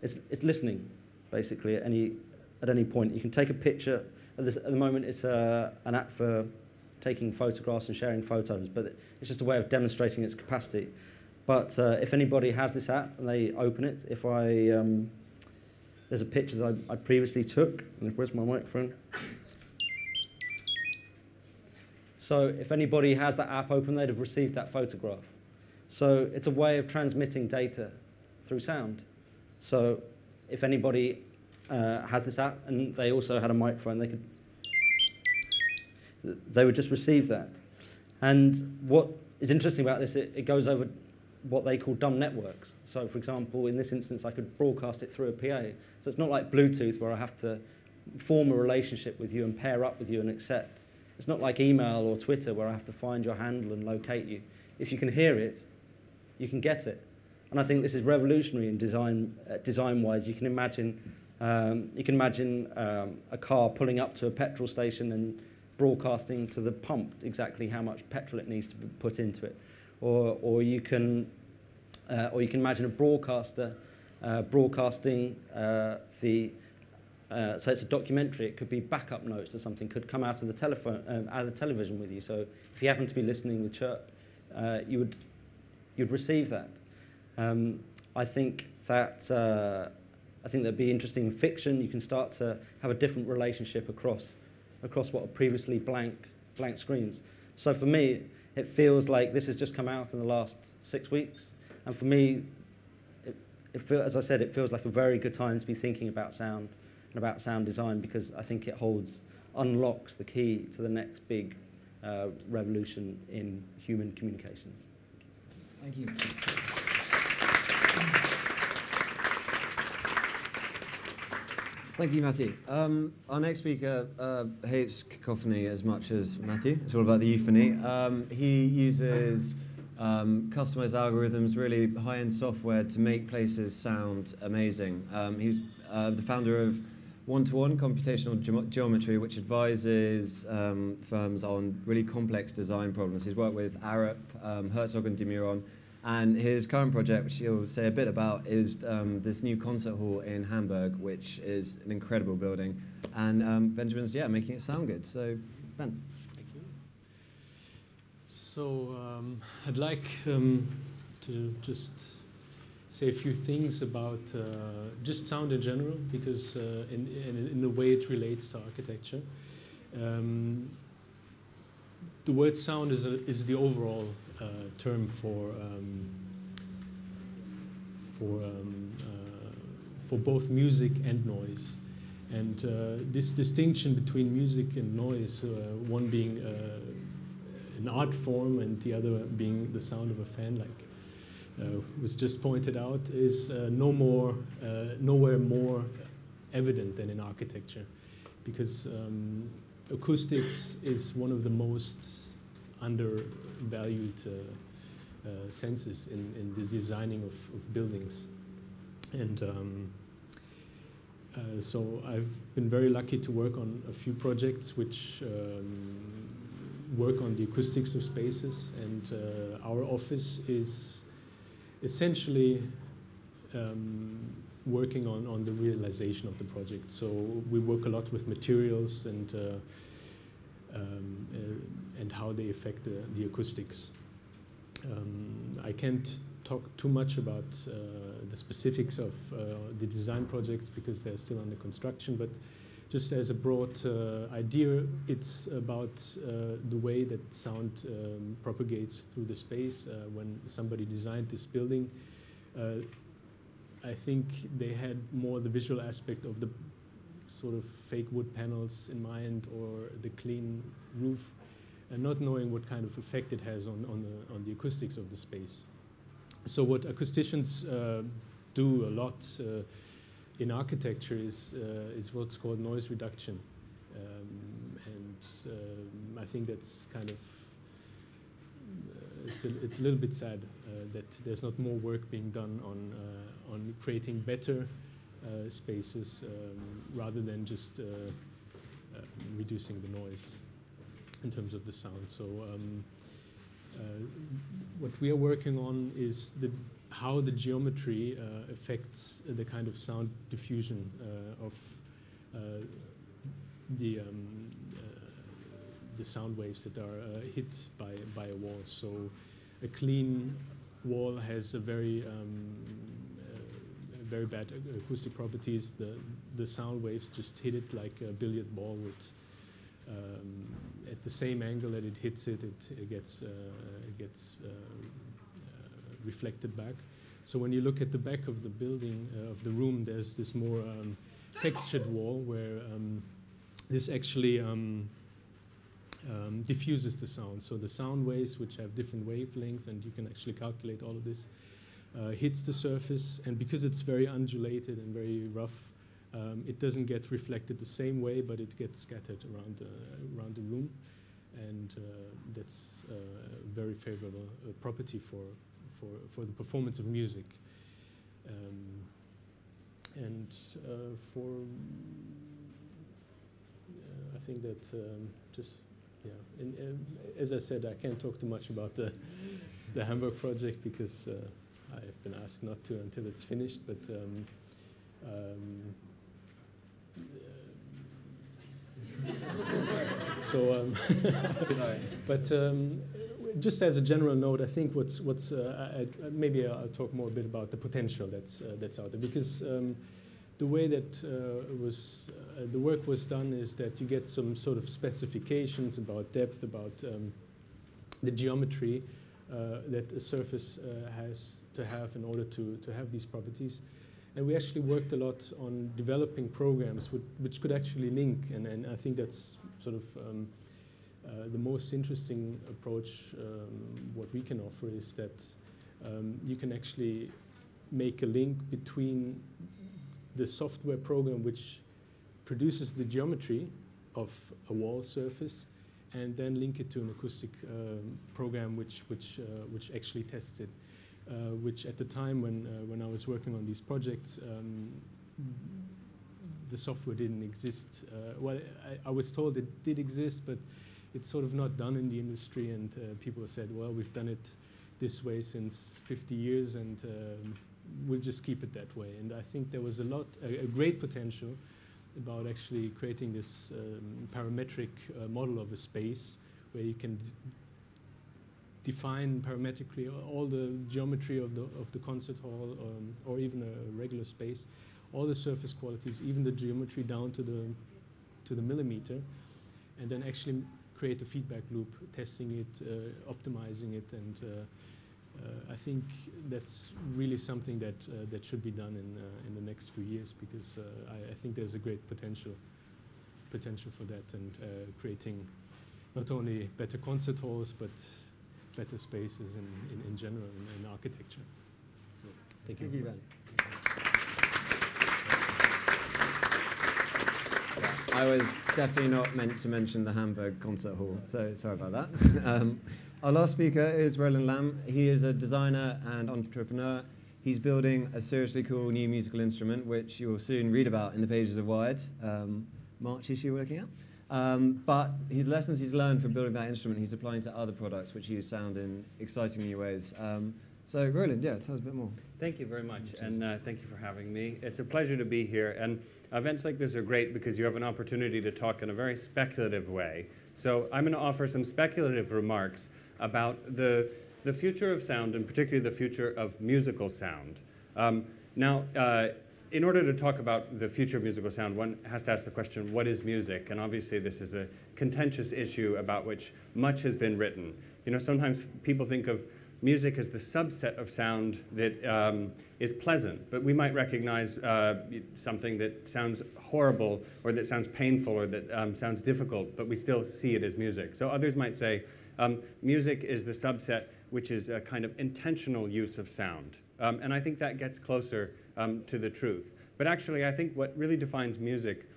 it's listening, basically, at any point. You can take a picture. At the moment, it's an app for taking photographs and sharing photos, but it's just a way of demonstrating its capacity. But if anybody has this app and they open it, if there's a picture that I previously took, and where's my microphone? So if anybody has that app open, they'd have received that photograph. So it's a way of transmitting data through sound. So if anybody has this app and they also had a microphone, they would just receive that. And what is interesting about this, it goes over what they call dumb networks. So for example, in this instance, I could broadcast it through a PA. So it's not like Bluetooth where I have to form a relationship with you and pair up with you and accept. It's not like email or Twitter where I have to find your handle and locate you. If you can hear it, you can get it. And I think this is revolutionary in design-wise. You can imagine a car pulling up to a petrol station and broadcasting to the pump exactly how much petrol it needs to be put into it. Or you can imagine a broadcaster broadcasting so it's a documentary. It could be backup notes or something. Could come out of the telephone, out of the television with you. So if you happen to be listening with Chirp, you'd receive that. I think that'd be interesting in fiction. You can start to have a different relationship across what are previously blank screens. So for me, it feels like this has just come out in the last 6 weeks, and for me, as I said, it feels like a very good time to be thinking about sound and about sound design, because I think it unlocks the key to the next big revolution in human communications. Thank you. Thank you, Matthew. Our next speaker hates cacophony as much as Matthew. It's all about the euphony. He uses customized algorithms, really high-end software to make places sound amazing. He's the founder of One-to-One Computational Geometry, which advises firms on really complex design problems. He's worked with Arup, Herzog and de Meuron, and his current project, which he'll say a bit about, is this new concert hall in Hamburg, which is an incredible building. And Benjamin's, making it sound good. So, Ben. Thank you. So I'd like to just say a few things about just sound in general, because in the way it relates to architecture. The word sound is the overall term for both music and noise, and this distinction between music and noise, one being an art form and the other being the sound of a fan, like was just pointed out, is nowhere more evident than in architecture, because acoustics is one of the most undervalued senses in the designing of buildings. And so I've been very lucky to work on a few projects which work on the acoustics of spaces, and our office is essentially working on the realization of the project. So we work a lot with materials and how they affect the acoustics. I can't talk too much about the specifics of the design projects because they're still under construction, but just as a broad idea, it's about the way that sound propagates through the space. When somebody designed this building, I think they had more the visual aspect of the sort of fake wood panels in mind, or the clean roof, and not knowing what kind of effect it has on the acoustics of the space. So what acousticians do a lot in architecture is what's called noise reduction. I think that's kind of, it's a little bit sad that there's not more work being done on creating better spaces rather than just reducing the noise in terms of the sound. So what we are working on is how the geometry affects the kind of sound diffusion of the sound waves that are hit by a wall. So a clean wall has a very bad acoustic properties. The sound waves just hit it like a billiard ball with at the same angle that it hits it, it gets reflected back. So when you look at the back of the building, of the room, there's this more textured wall where this actually diffuses the sound. So the sound waves, which have different wavelengths, and you can actually calculate all of this, hits the surface, and because it's very undulated and very rough, it doesn't get reflected the same way, but it gets scattered around the room, and that's a very favorable property for the performance of music. I think that as I said, I can't talk too much about the Hamburg project because I have been asked not to until it's finished, but just as a general note, I think maybe I'll talk more a bit about the potential that's out there, because the way that the work was done is that you get some sort of specifications about depth, about the geometry that a surface has to have in order to have these properties. And we actually worked a lot on developing programs which could actually link, and I think that's sort of the most interesting approach. What we can offer is that you can actually make a link between the software program which produces the geometry of a wall surface, and then link it to an acoustic program which actually tests it. Which at the time when I was working on these projects, the software didn't exist. Well, I was told it did exist, but it's sort of not done in the industry, and people said, well, we've done it this way since 50 years, and we'll just keep it that way. And I think there was a great potential about actually creating this parametric model of a space where you can define parametrically all the geometry of the concert hall, or even a regular space, all the surface qualities, even the geometry down to the millimeter, and then actually create a feedback loop, testing it, optimizing it, and I think that's really something that should be done in the next few years, because I think there's a great potential for that, and creating not only better concert halls but better spaces in general in architecture. So, thank you. Thank you, Ben. I was definitely not meant to mention the Hamburg Concert Hall, so sorry about that. Our last speaker is Roland Lamb. He is a designer and entrepreneur. He's building a seriously cool new musical instrument, which you will soon read about in the pages of Wired, March issue we're looking at. But the lessons he's learned from building that instrument, he's applying to other products which use sound in exciting new ways. So Roland, yeah, tell us a bit more. Thank you very much, and thank you for having me. It's a pleasure to be here, and events like this are great because you have an opportunity to talk in a very speculative way. So I'm going to offer some speculative remarks about the future of sound, and particularly the future of musical sound. Now, in order to talk about the future of musical sound, one has to ask the question, what is music? And obviously this is a contentious issue about which much has been written. You know, sometimes people think of music as the subset of sound that is pleasant, but we might recognize something that sounds horrible, or that sounds painful, or that sounds difficult, but we still see it as music. So others might say music is the subset which is a kind of intentional use of sound. And I think that gets closer to the truth. But actually, I think what really defines music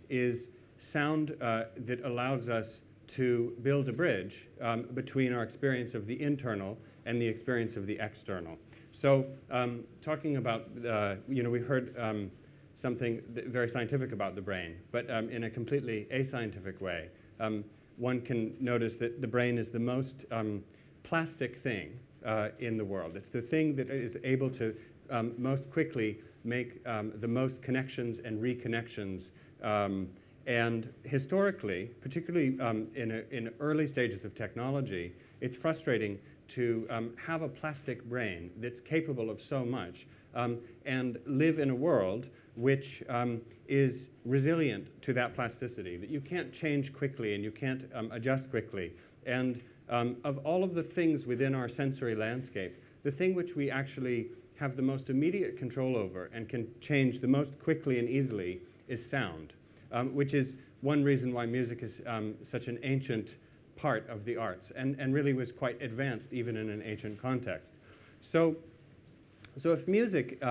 is sound that allows us to build a bridge between our experience of the internal and the experience of the external. So talking about, we've heard something very scientific about the brain, but in a completely ascientific way. One can notice that the brain is the most plastic thing in the world. It's the thing that is able to most quickly make the most connections and reconnections. And historically, particularly in early stages of technology, it's frustrating to have a plastic brain that's capable of so much and live in a world which is resilient to that plasticity, that you can't change quickly and you can't adjust quickly. And of all of the things within our sensory landscape, the thing which we actually have the most immediate control over and can change the most quickly and easily is sound, which is one reason why music is such an ancient part of the arts and really was quite advanced even in an ancient context. So if music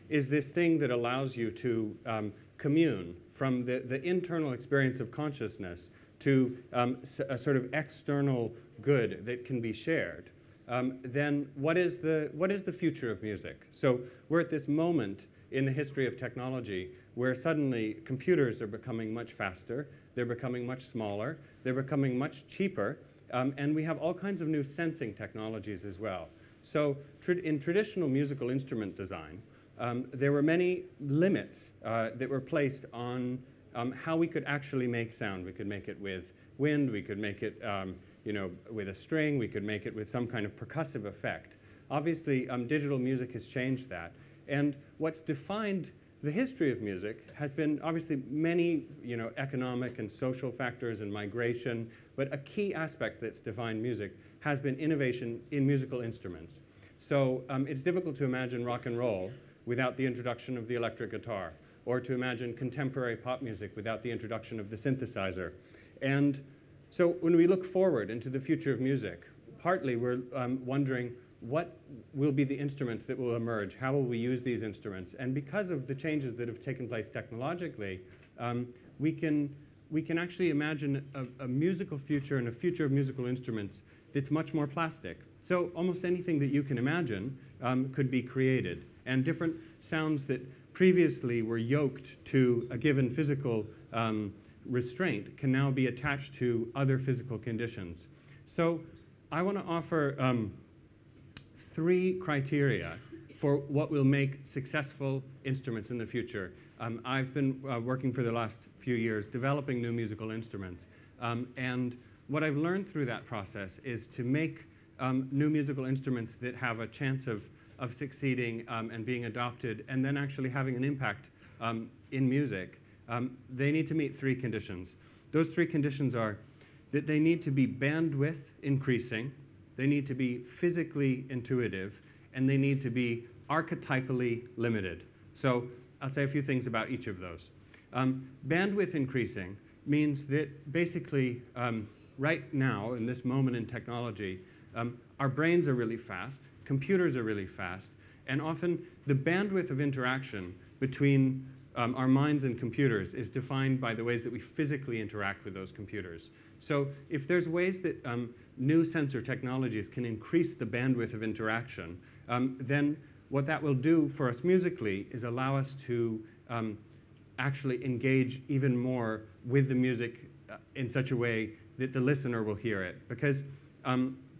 is this thing that allows you to commune from the internal experience of consciousness to a sort of external good that can be shared, then what is the future of music? So we're at this moment in the history of technology where suddenly computers are becoming much faster, they're becoming much smaller, they're becoming much cheaper, and we have all kinds of new sensing technologies as well. So in traditional musical instrument design, there were many limits that were placed on how we could actually make sound. We could make it with wind, we could make it with a string, we could make it with some kind of percussive effect. Obviously, digital music has changed that. And what's defined the history of music has been obviously many economic and social factors and migration, but a key aspect that's defined music has been innovation in musical instruments. So it's difficult to imagine rock and roll without the introduction of the electric guitar, or to imagine contemporary pop music without the introduction of the synthesizer. And so when we look forward into the future of music, partly we're wondering what will be the instruments that will emerge? How will we use these instruments? And because of the changes that have taken place technologically, we can actually imagine a musical future and a future of musical instruments that's much more plastic. So almost anything that you can imagine could be created. And different sounds that previously were yoked to a given physical restraint can now be attached to other physical conditions. So I want to offer 3 criteria for what will make successful instruments in the future. I've been working for the last few years developing new musical instruments. And what I've learned through that process is to make new musical instruments that have a chance of succeeding and being adopted and then actually having an impact in music. They need to meet 3 conditions. Those 3 conditions are that they need to be bandwidth increasing, they need to be physically intuitive, and they need to be archetypally limited. So I'll say a few things about each of those. Bandwidth increasing means that basically right now, in this moment in technology, our brains are really fast, computers are really fast, and often the bandwidth of interaction between our minds and computers is defined by the ways that we physically interact with those computers. So if there's ways that new sensor technologies can increase the bandwidth of interaction, then what that will do for us musically is allow us to actually engage even more with the music in such a way that the listener will hear it. Because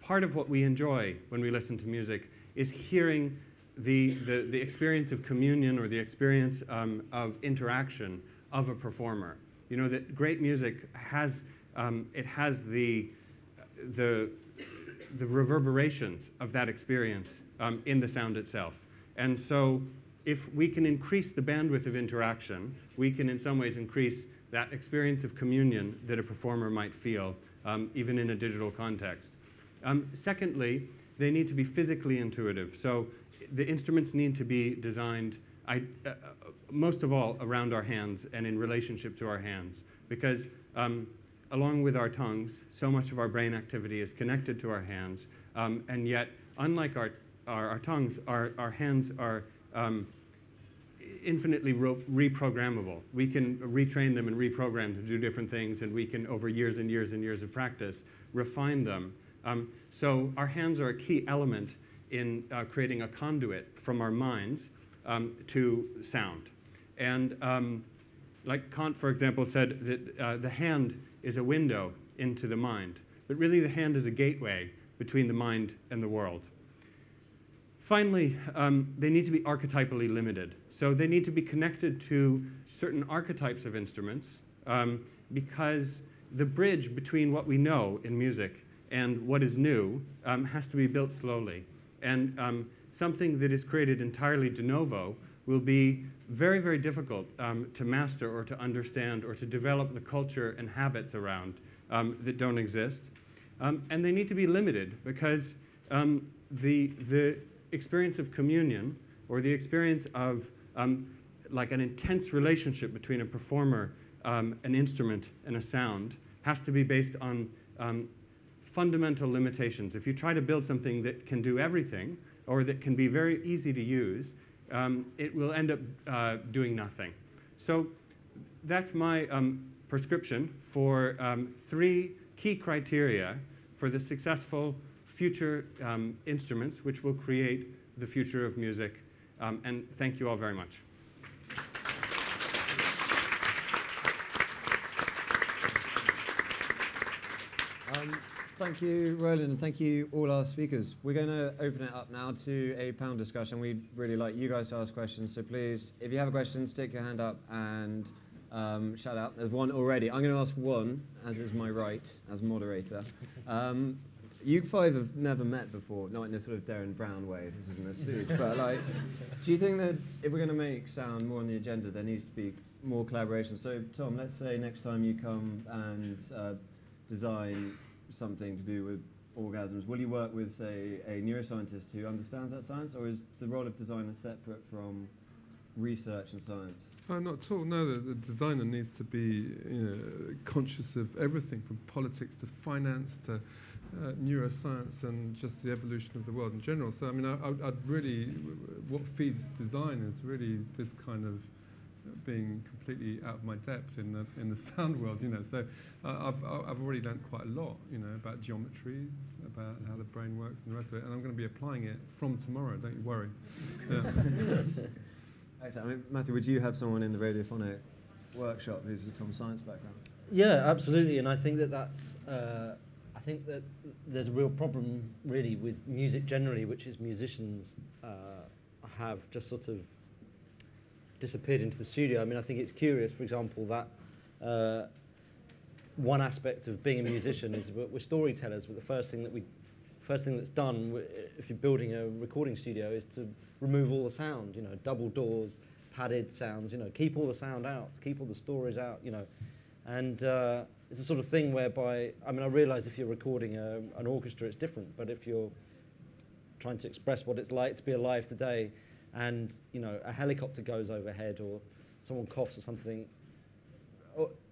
part of what we enjoy when we listen to music is hearing the experience of communion or the experience of interaction of a performer. You know, that great music has the reverberations of that experience in the sound itself. And so if we can increase the bandwidth of interaction, we can in some ways increase that experience of communion that a performer might feel, even in a digital context. Secondly, they need to be physically intuitive. So the instruments need to be designed, most of all, around our hands and in relationship to our hands. Because along with our tongues, so much of our brain activity is connected to our hands. And yet, unlike our tongues, our hands are infinitely reprogrammable. We can retrain them and reprogram to do different things, and we can, over years and years and years of practice, refine them. So our hands are a key element in creating a conduit from our minds to sound. And like Kant, for example, said that the hand is a window into the mind, but really the hand is a gateway between the mind and the world. Finally, they need to be archetypally limited. So they need to be connected to certain archetypes of instruments because the bridge between what we know in music and what is new has to be built slowly. And something that is created entirely de novo will be very, very difficult to master or to understand or to develop the culture and habits around that don't exist. And they need to be limited because the experience of communion or the experience of like an intense relationship between a performer, an instrument, and a sound has to be based on fundamental limitations. If you try to build something that can do everything or that can be very easy to use, it will end up doing nothing. So that's my prescription for 3 key criteria for the successful future instruments which will create the future of music. And thank you all very much. Thank you, Roland, and thank you all our speakers. We're going to open it up now to a panel discussion. We'd really like you guys to ask questions, so please, if you have a question, stick your hand up and shout out. There's one already. I'm going to ask one, as is my right as moderator. You 5 have never met before, not in a sort of Darren Brown way, this isn't a stooge, but like, do you think that if we're going to make sound more on the agenda, there needs to be more collaboration? So, Tom, let's say next time you come and design something to do with orgasms, will you work with, say, a neuroscientist who understands that science, or is the role of designer separate from research and science? Not at all. No, the designer needs to be conscious of everything from politics to finance to neuroscience and just the evolution of the world in general. So, I mean, I'd really, what feeds design is really this kind of being completely out of my depth in the sound world, So I've already learned quite a lot, about geometries, about how the brain works and the rest of it, and I'm going to be applying it from tomorrow. Don't you worry. Yeah. Excellent. I mean, Matthew, would you have someone in the radiophonic workshop who's from a science background? Yeah, absolutely, and I think that's. I think that there's a real problem, really, with music generally, which is musicians have just sort of disappeared into the studio. I mean, I think it's curious, for example, that one aspect of being a musician is we're storytellers, but the first thing that's done if you're building a recording studio is to remove all the sound, double doors, padded sounds, keep all the sound out, keep all the stories out, and it's a sort of thing whereby, I mean, I realise if you're recording an orchestra, it's different, but if you're trying to express what it's like to be alive today, and a helicopter goes overhead or someone coughs or something,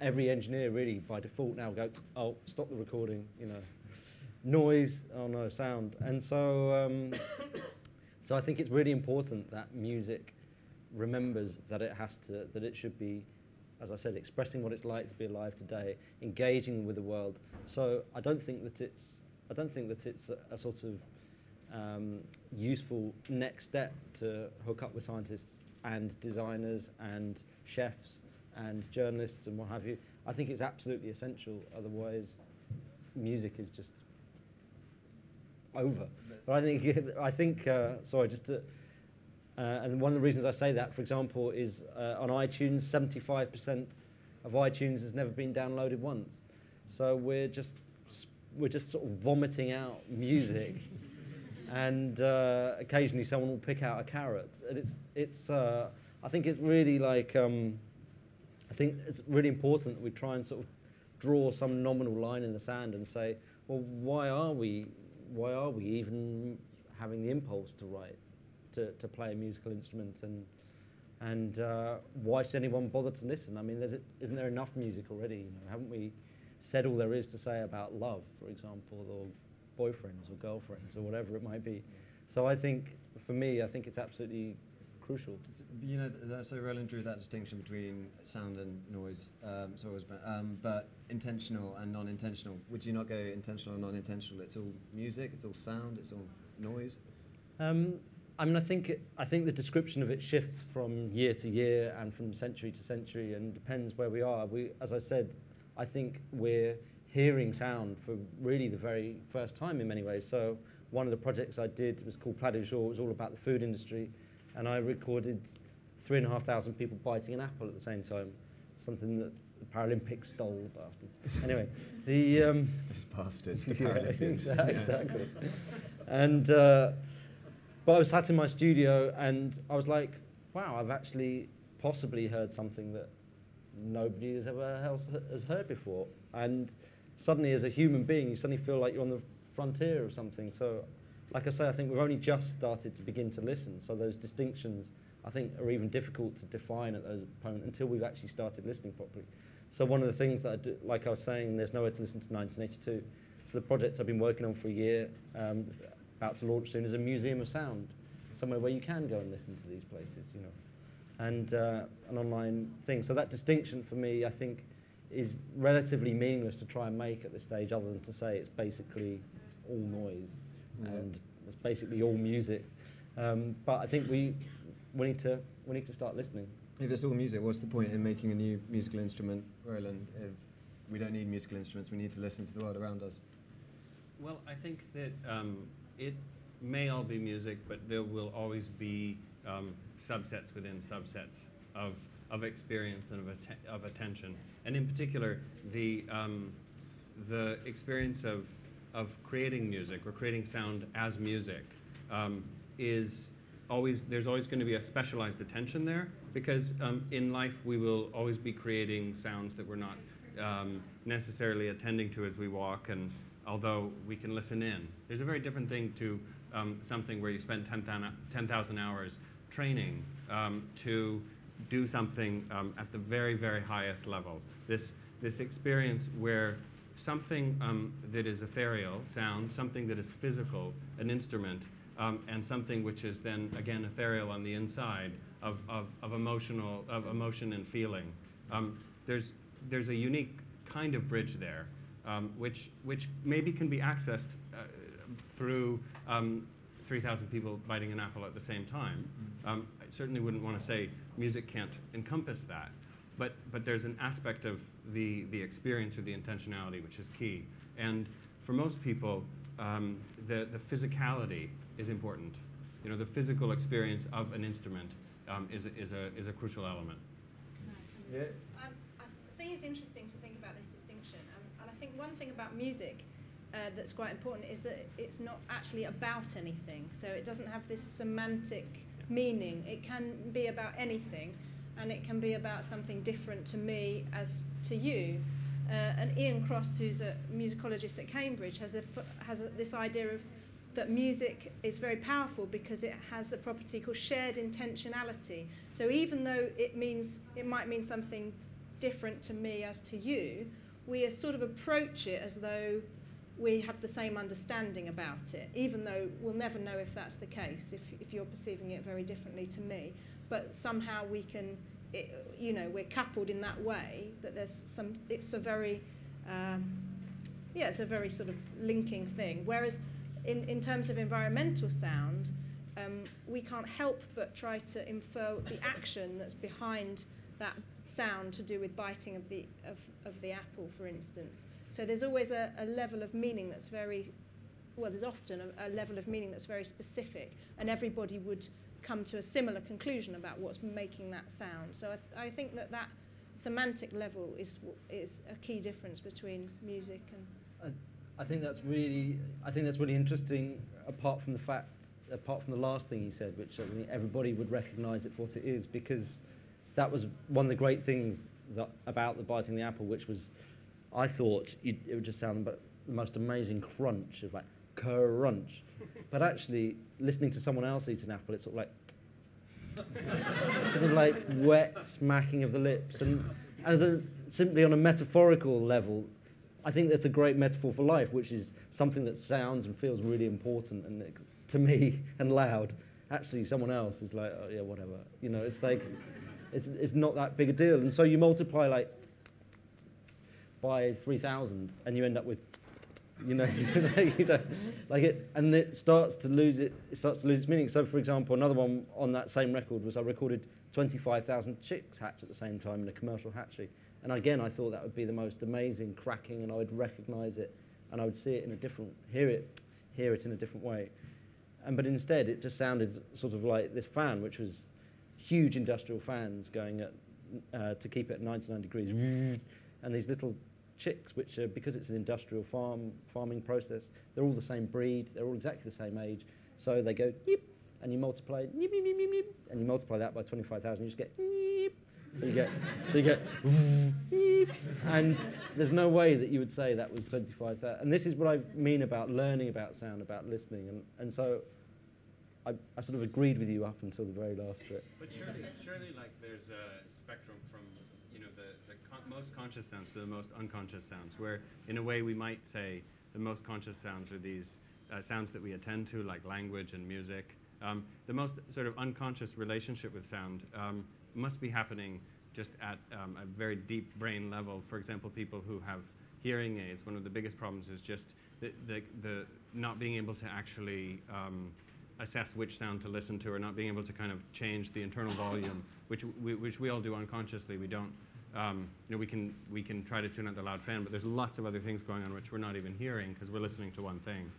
every engineer really by default now go, oh, stop the recording, noise, oh no, sound. And so so I think it's really important that music remembers that it should be, as I said, expressing what it's like to be alive today, engaging with the world. So I don't think that it's a sort of useful next step to hook up with scientists and designers and chefs and journalists and what have you. I think it's absolutely essential, otherwise music is just over. But I think sorry, just to, and one of the reasons I say that, for example, is on iTunes, 75% of iTunes has never been downloaded once. So we're just sort of vomiting out music. And occasionally someone will pick out a carrot. And I think it's really like, I think it's really important that we try and sort of draw some nominal line in the sand and say, well, why are we even having the impulse to write, to play a musical instrument, and why should anyone bother to listen? I mean, isn't there enough music already? Haven't we said all there is to say about love, for example, or boyfriends or girlfriends or whatever it might be? So I think, for me, I think it's absolutely crucial. You know, so Roland drew that distinction between sound and noise, but intentional and non-intentional. Would you not go intentional and non-intentional? It's all music, it's all sound, it's all noise? I mean, I think the description of it shifts from year to year and from century to century, and depends where we are. As I said, I think we're hearing sound for really the very first time in many ways. So one of the projects I did was called Plat du Jour. It was all about the food industry, and I recorded 3,500 people biting an apple at the same time, something that the Paralympics stole, bastards. Anyway, Those bastards, the Paralympics. Yeah, exactly. And but I was sat in my studio, and I was like, wow, I've actually possibly heard something that nobody else has heard before. And suddenly, as a human being, you suddenly feel like you're on the frontier of something. So, like I say, I think we've only just started to begin to listen. So those distinctions, I think, are even difficult to define at those points until we've actually started listening properly. So one of the things that I do, like I was saying, there's nowhere to listen to 1982. So the project I've been working on for a year, about to launch soon, is a museum of sound, somewhere where you can go and listen to these places, you know, and an online thing. So that distinction for me, I think, is relatively meaningless to try and make at this stage, other than to say it's basically all noise and it's basically all music. But I think we need to start listening. If it's all music, what's the point in making a new musical instrument, Roland? If we don't need musical instruments, we need to listen to the world around us. Well, I think that it may all be music, but there will always be subsets within subsets of experience and of attention. And in particular, the experience of creating music or creating sound as music is always, there's always going to be a specialized attention there, because in life we will always be creating sounds that we're not necessarily attending to as we walk, and although we can listen in. There's a very different thing to something where you spend 10,000 hours training to do something at the very, very highest level. This experience where something that is ethereal, sound, something that is physical, an instrument, and something which is then again ethereal on the inside of emotion and feeling. There's a unique kind of bridge there, which maybe can be accessed through 3,000 people biting an apple at the same time. I certainly wouldn't want to say music can't encompass that, but there's an aspect of the experience or the intentionality which is key. And for most people, the physicality is important. You know, the physical experience of an instrument is a crucial element. Yeah. I think it's interesting to think about this distinction, and I think one thing about music that's quite important is that it's not actually about anything. So it doesn't have this semantic meaning. It can be about anything, and it can be about something different to me as to you. And Ian Cross, who's a musicologist at Cambridge, has this idea of that music is very powerful because it has a property called shared intentionality. So even though it might mean something different to me as to you, we sort of approach it as though we have the same understanding about it, even though we'll never know if that's the case, if you're perceiving it very differently to me. But somehow we can, we're coupled in that way that it's a very sort of linking thing. Whereas in terms of environmental sound, we can't help but try to infer the action that's behind that sound to do with biting of the apple, for instance. So there's always a level of meaning that's there's often a level of meaning that's very specific, and everybody would come to a similar conclusion about what's making that sound. So I think that semantic level is a key difference between music and... I think that's really interesting, apart from the last thing you said, which I think everybody would recognise it for what it is, because that was one of the great things about the biting the apple, which was, I thought it would just sound like the most amazing crunch of like crunch, but actually listening to someone else eat an apple, it's sort of like wet smacking of the lips, and simply on a metaphorical level, I think that's a great metaphor for life, which is something that sounds and feels really important and to me and loud, actually someone else is like, oh yeah, whatever. You know, it's like, it's not that big a deal. And so you multiply like by 3,000 and you end up with, you know, you don't, like it, and it starts to lose its meaning. So for example, another one on that same record was I recorded 25,000 chicks hatch at the same time in a commercial hatchery. And again, I thought that would be the most amazing cracking, and I would recognize it, and I would see it in a different, hear it in a different way. But instead, it just sounded sort of like this fan, which was huge industrial fans going at, to keep it at 99 degrees, and these little chicks, which are, because it's an industrial farming process, they're all the same breed, they're all exactly the same age, so they go yip, and you multiply yip, yip, yip, yip, yip, and you multiply that by 25,000, you just get yip. So you get and there's no way that you would say that was 25,000. And this is what I mean about learning about sound, about listening. And so I sort of agreed with you up until the very last bit. But surely like there's a spectrum from, you know, the most conscious sounds to the most unconscious sounds, where in a way we might say the most conscious sounds are these sounds that we attend to, like language and music. The most sort of unconscious relationship with sound must be happening just at a very deep brain level. For example, people who have hearing aids, one of the biggest problems is just the not being able to actually assess which sound to listen to, or not being able to kind of change the internal volume, which we all do unconsciously. We don't, you know, we can try to tune out the loud fan, but there's lots of other things going on which we're not even hearing because we're listening to one thing.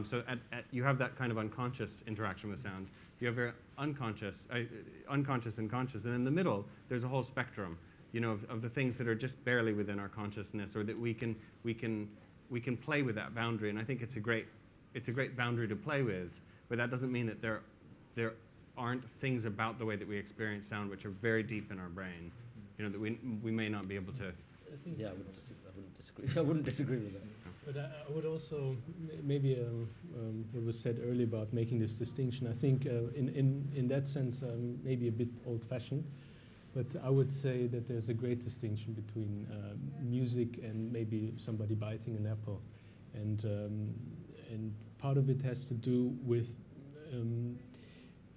So you have that kind of unconscious interaction with sound. You have very unconscious and conscious, and in the middle, there's a whole spectrum, you know, of the things that are just barely within our consciousness, or that we can play with that boundary. And I think it's a great boundary to play with, but that doesn't mean that there aren't things about the way that we experience sound which are very deep in our brain, you know, that we may not be able to. Yeah, I wouldn't disagree. I wouldn't disagree with that. But I would also, maybe what was said earlier about making this distinction, I think in that sense, maybe a bit old-fashioned, but I would say that there's a great distinction between music and maybe somebody biting an apple. And part of it has to do with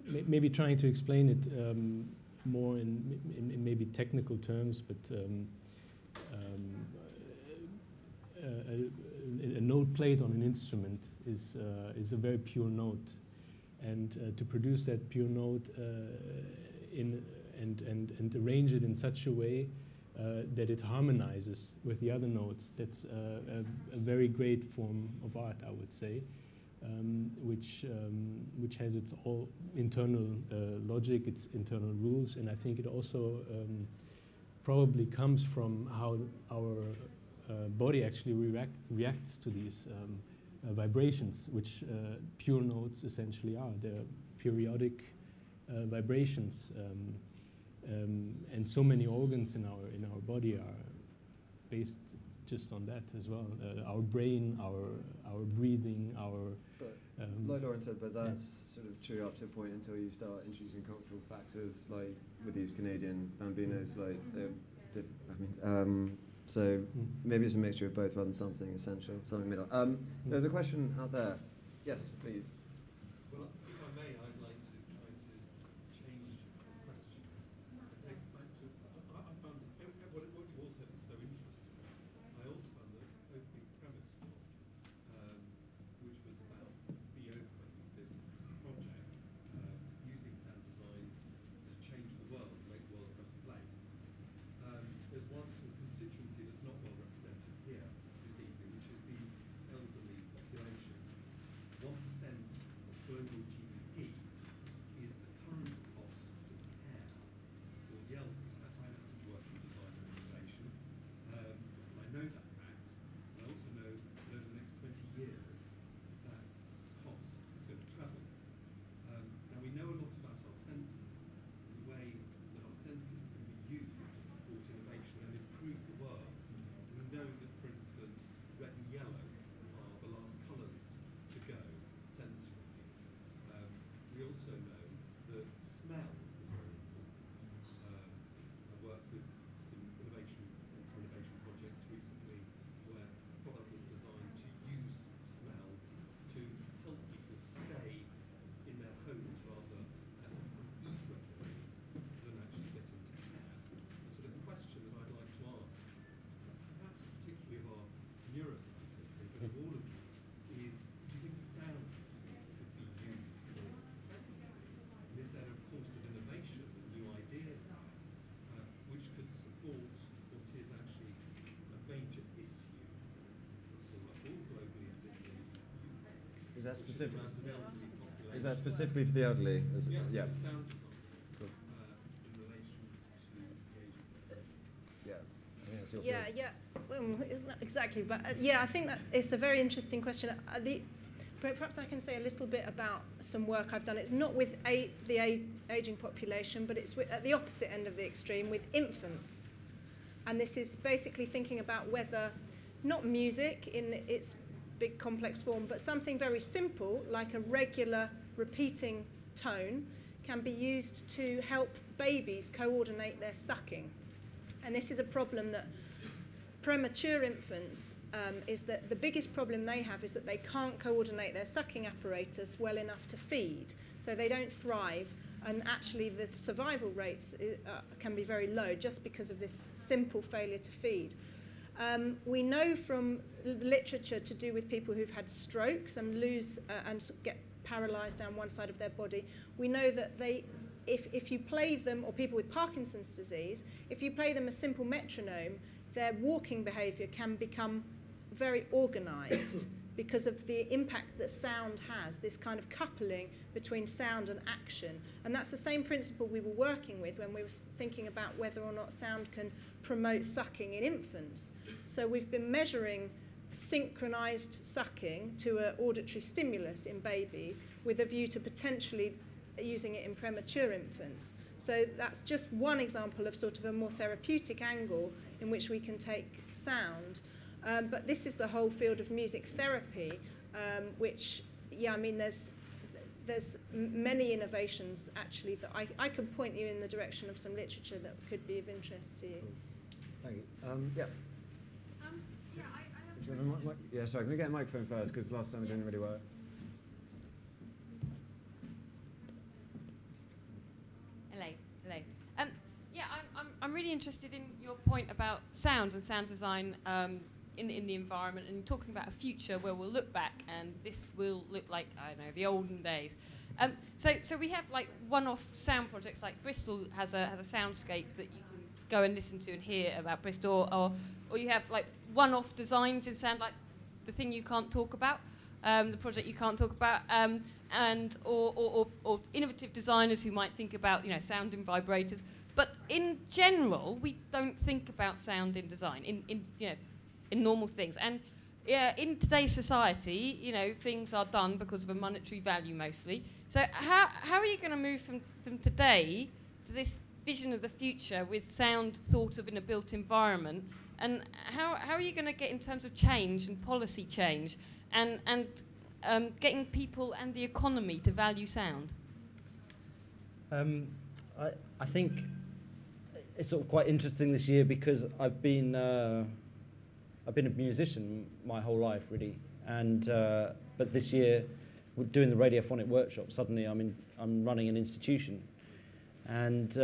maybe trying to explain it more in maybe technical terms, but a note played on an instrument is a very pure note, and to produce that pure note and arrange it in such a way that it harmonizes with the other notes, that's a very great form of art, I would say, which has its all internal logic, its internal rules, and I think it also probably comes from how our body actually reacts to these vibrations, which pure notes essentially are. They're periodic vibrations, and so many organs in our body are based just on that as well. Our brain, our breathing, our. Like Lauren said, but that's sort of true up to a point until you start introducing cultural factors, like with these Canadian bambinos, like so maybe it's a mixture of both rather than something essential, something middle. There's a question out there. Yes, please. Well, if I may, I'd like to try to change the question and take us back to. I found what you all said is so interesting. I also found the opening premise, which was about the open, this project using sound design to change the world, make the world a better place. There's one sort of constituency that's not well represented here this evening, which is the elderly population. 1% of global GDP is the current cost of care for the elderly. I happen to work in design and innovation. I know that fact. I also know that over the next 20 years, that cost is going to treble. Now we know a lot about our senses and the way that our senses can be used to support innovation and improve the world. We know that, for instance, red and yellow are the last colours to go sensorily. We also know that smell is very important. I worked with some innovation projects recently where a product was designed to use smell to help people stay in their homes rather that specific? Is that specifically for the elderly? Yeah. Yeah. Sound design. Cool. In relation to the aging. Yeah. I think that's your Yeah, field. yeah. It's not exactly, but yeah, I think that it's a very interesting question. Perhaps I can say a little bit about some work I've done. It's not with the aging population, but it's at the opposite end of the extreme with infants. And this is basically thinking about whether, not music in its big complex form, but something very simple, like a regular repeating tone, can be used to help babies coordinate their sucking. And this is a problem that premature infants, is that the biggest problem they have is that they can't coordinate their sucking apparatus well enough to feed. So they don't thrive, and actually the survival rates can be very low just because of this simple failure to feed. We know from literature to do with people who've had strokes and lose and get paralyzed down one side of their body, we know that if you play them, or people with Parkinson's disease, if you play them a simple metronome, their walking behavior can become very organized because of the impact that sound has, this kind of coupling between sound and action. And that's the same principle we were working with when we were thinking about whether or not sound can promote sucking in infants. So we've been measuring synchronized sucking to an auditory stimulus in babies with a view to potentially using it in premature infants. So that's just one example of sort of a more therapeutic angle in which we can take sound. But this is the whole field of music therapy, which, yeah, I mean, there's many innovations, actually, that I could point you in the direction of some literature that could be of interest to you. Thank you. Yeah. Yeah, I have Do you want a yeah, sorry, can we get a microphone first, because last time it didn't really work. Hello. Yeah, I'm really interested in your point about sound and sound design in the environment, and talking about a future where we'll look back and this will look like, I don't know, the olden days. So we have like one-off sound projects, like Bristol has a soundscape that you can go and listen to and hear about Bristol, or you have like one-off designs in sound, like the thing you can't talk about, the project you can't talk about, or innovative designers who might think about, you know, sound in vibrators. But in general, we don't think about sound in design, in normal things. And in today's society, you know, things are done because of a monetary value mostly. So how are you going to move from today to this vision of the future with sound thought of in a built environment? And how are you going to get in terms of change and policy change and getting people and the economy to value sound? I think it's sort of quite interesting this year because I've been a musician my whole life, really, and but this year, we're doing the radiophonic workshop. Suddenly, I'm running an institution, and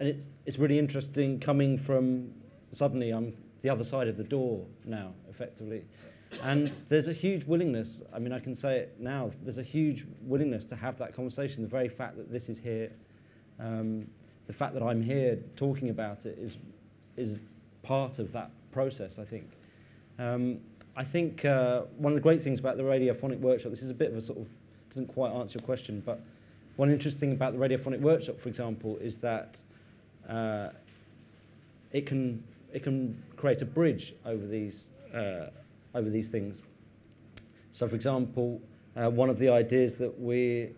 it's really interesting coming from, suddenly I'm the other side of the door now, effectively. And there's a huge willingness, I mean, I can say it now, there's a huge willingness to have that conversation. The very fact that this is here, the fact that I'm here talking about it is part of that process, I think. I think one of the great things about the radiophonic workshop, this is a bit of a sort of, doesn't quite answer your question, but one interesting thing about the radiophonic workshop, for example, is that it can create a bridge over these things. So, for example, one of the ideas that we've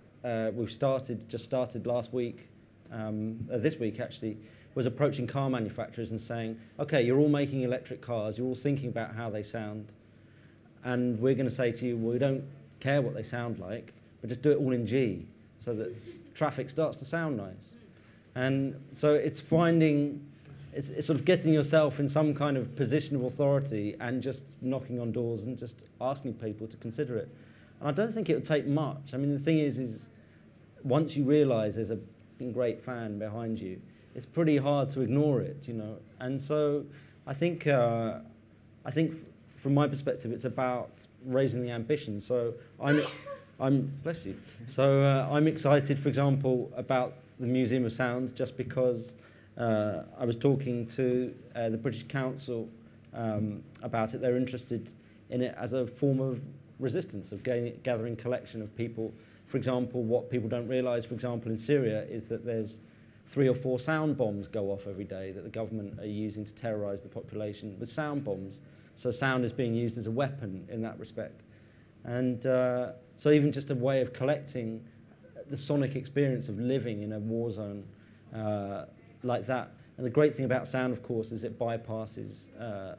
just started last week, this week actually, was approaching car manufacturers and saying, okay, you're all making electric cars, you're all thinking about how they sound, and we're going to say to you, well, we don't care what they sound like, but just do it all in G, so that traffic starts to sound nice. And so it's it's sort of getting yourself in some kind of position of authority and just knocking on doors and just asking people to consider it. And I don't think it would take much. I mean, the thing is once you realise there's a great fan behind you, it's pretty hard to ignore it, you know. And so I think from my perspective, it's about raising the ambition. So bless you. So I'm excited, for example, about the Museum of Sound, just because I was talking to the British Council about it. They're interested in it as a form of resistance, of gathering collection of people. For example, what people don't realise, for example, in Syria, is that there's 3 or 4 sound bombs go off every day that the government are using to terrorise the population with sound bombs. So sound is being used as a weapon in that respect. And so even just a way of collecting the sonic experience of living in a war zone like that. And the great thing about sound, of course, is it bypasses a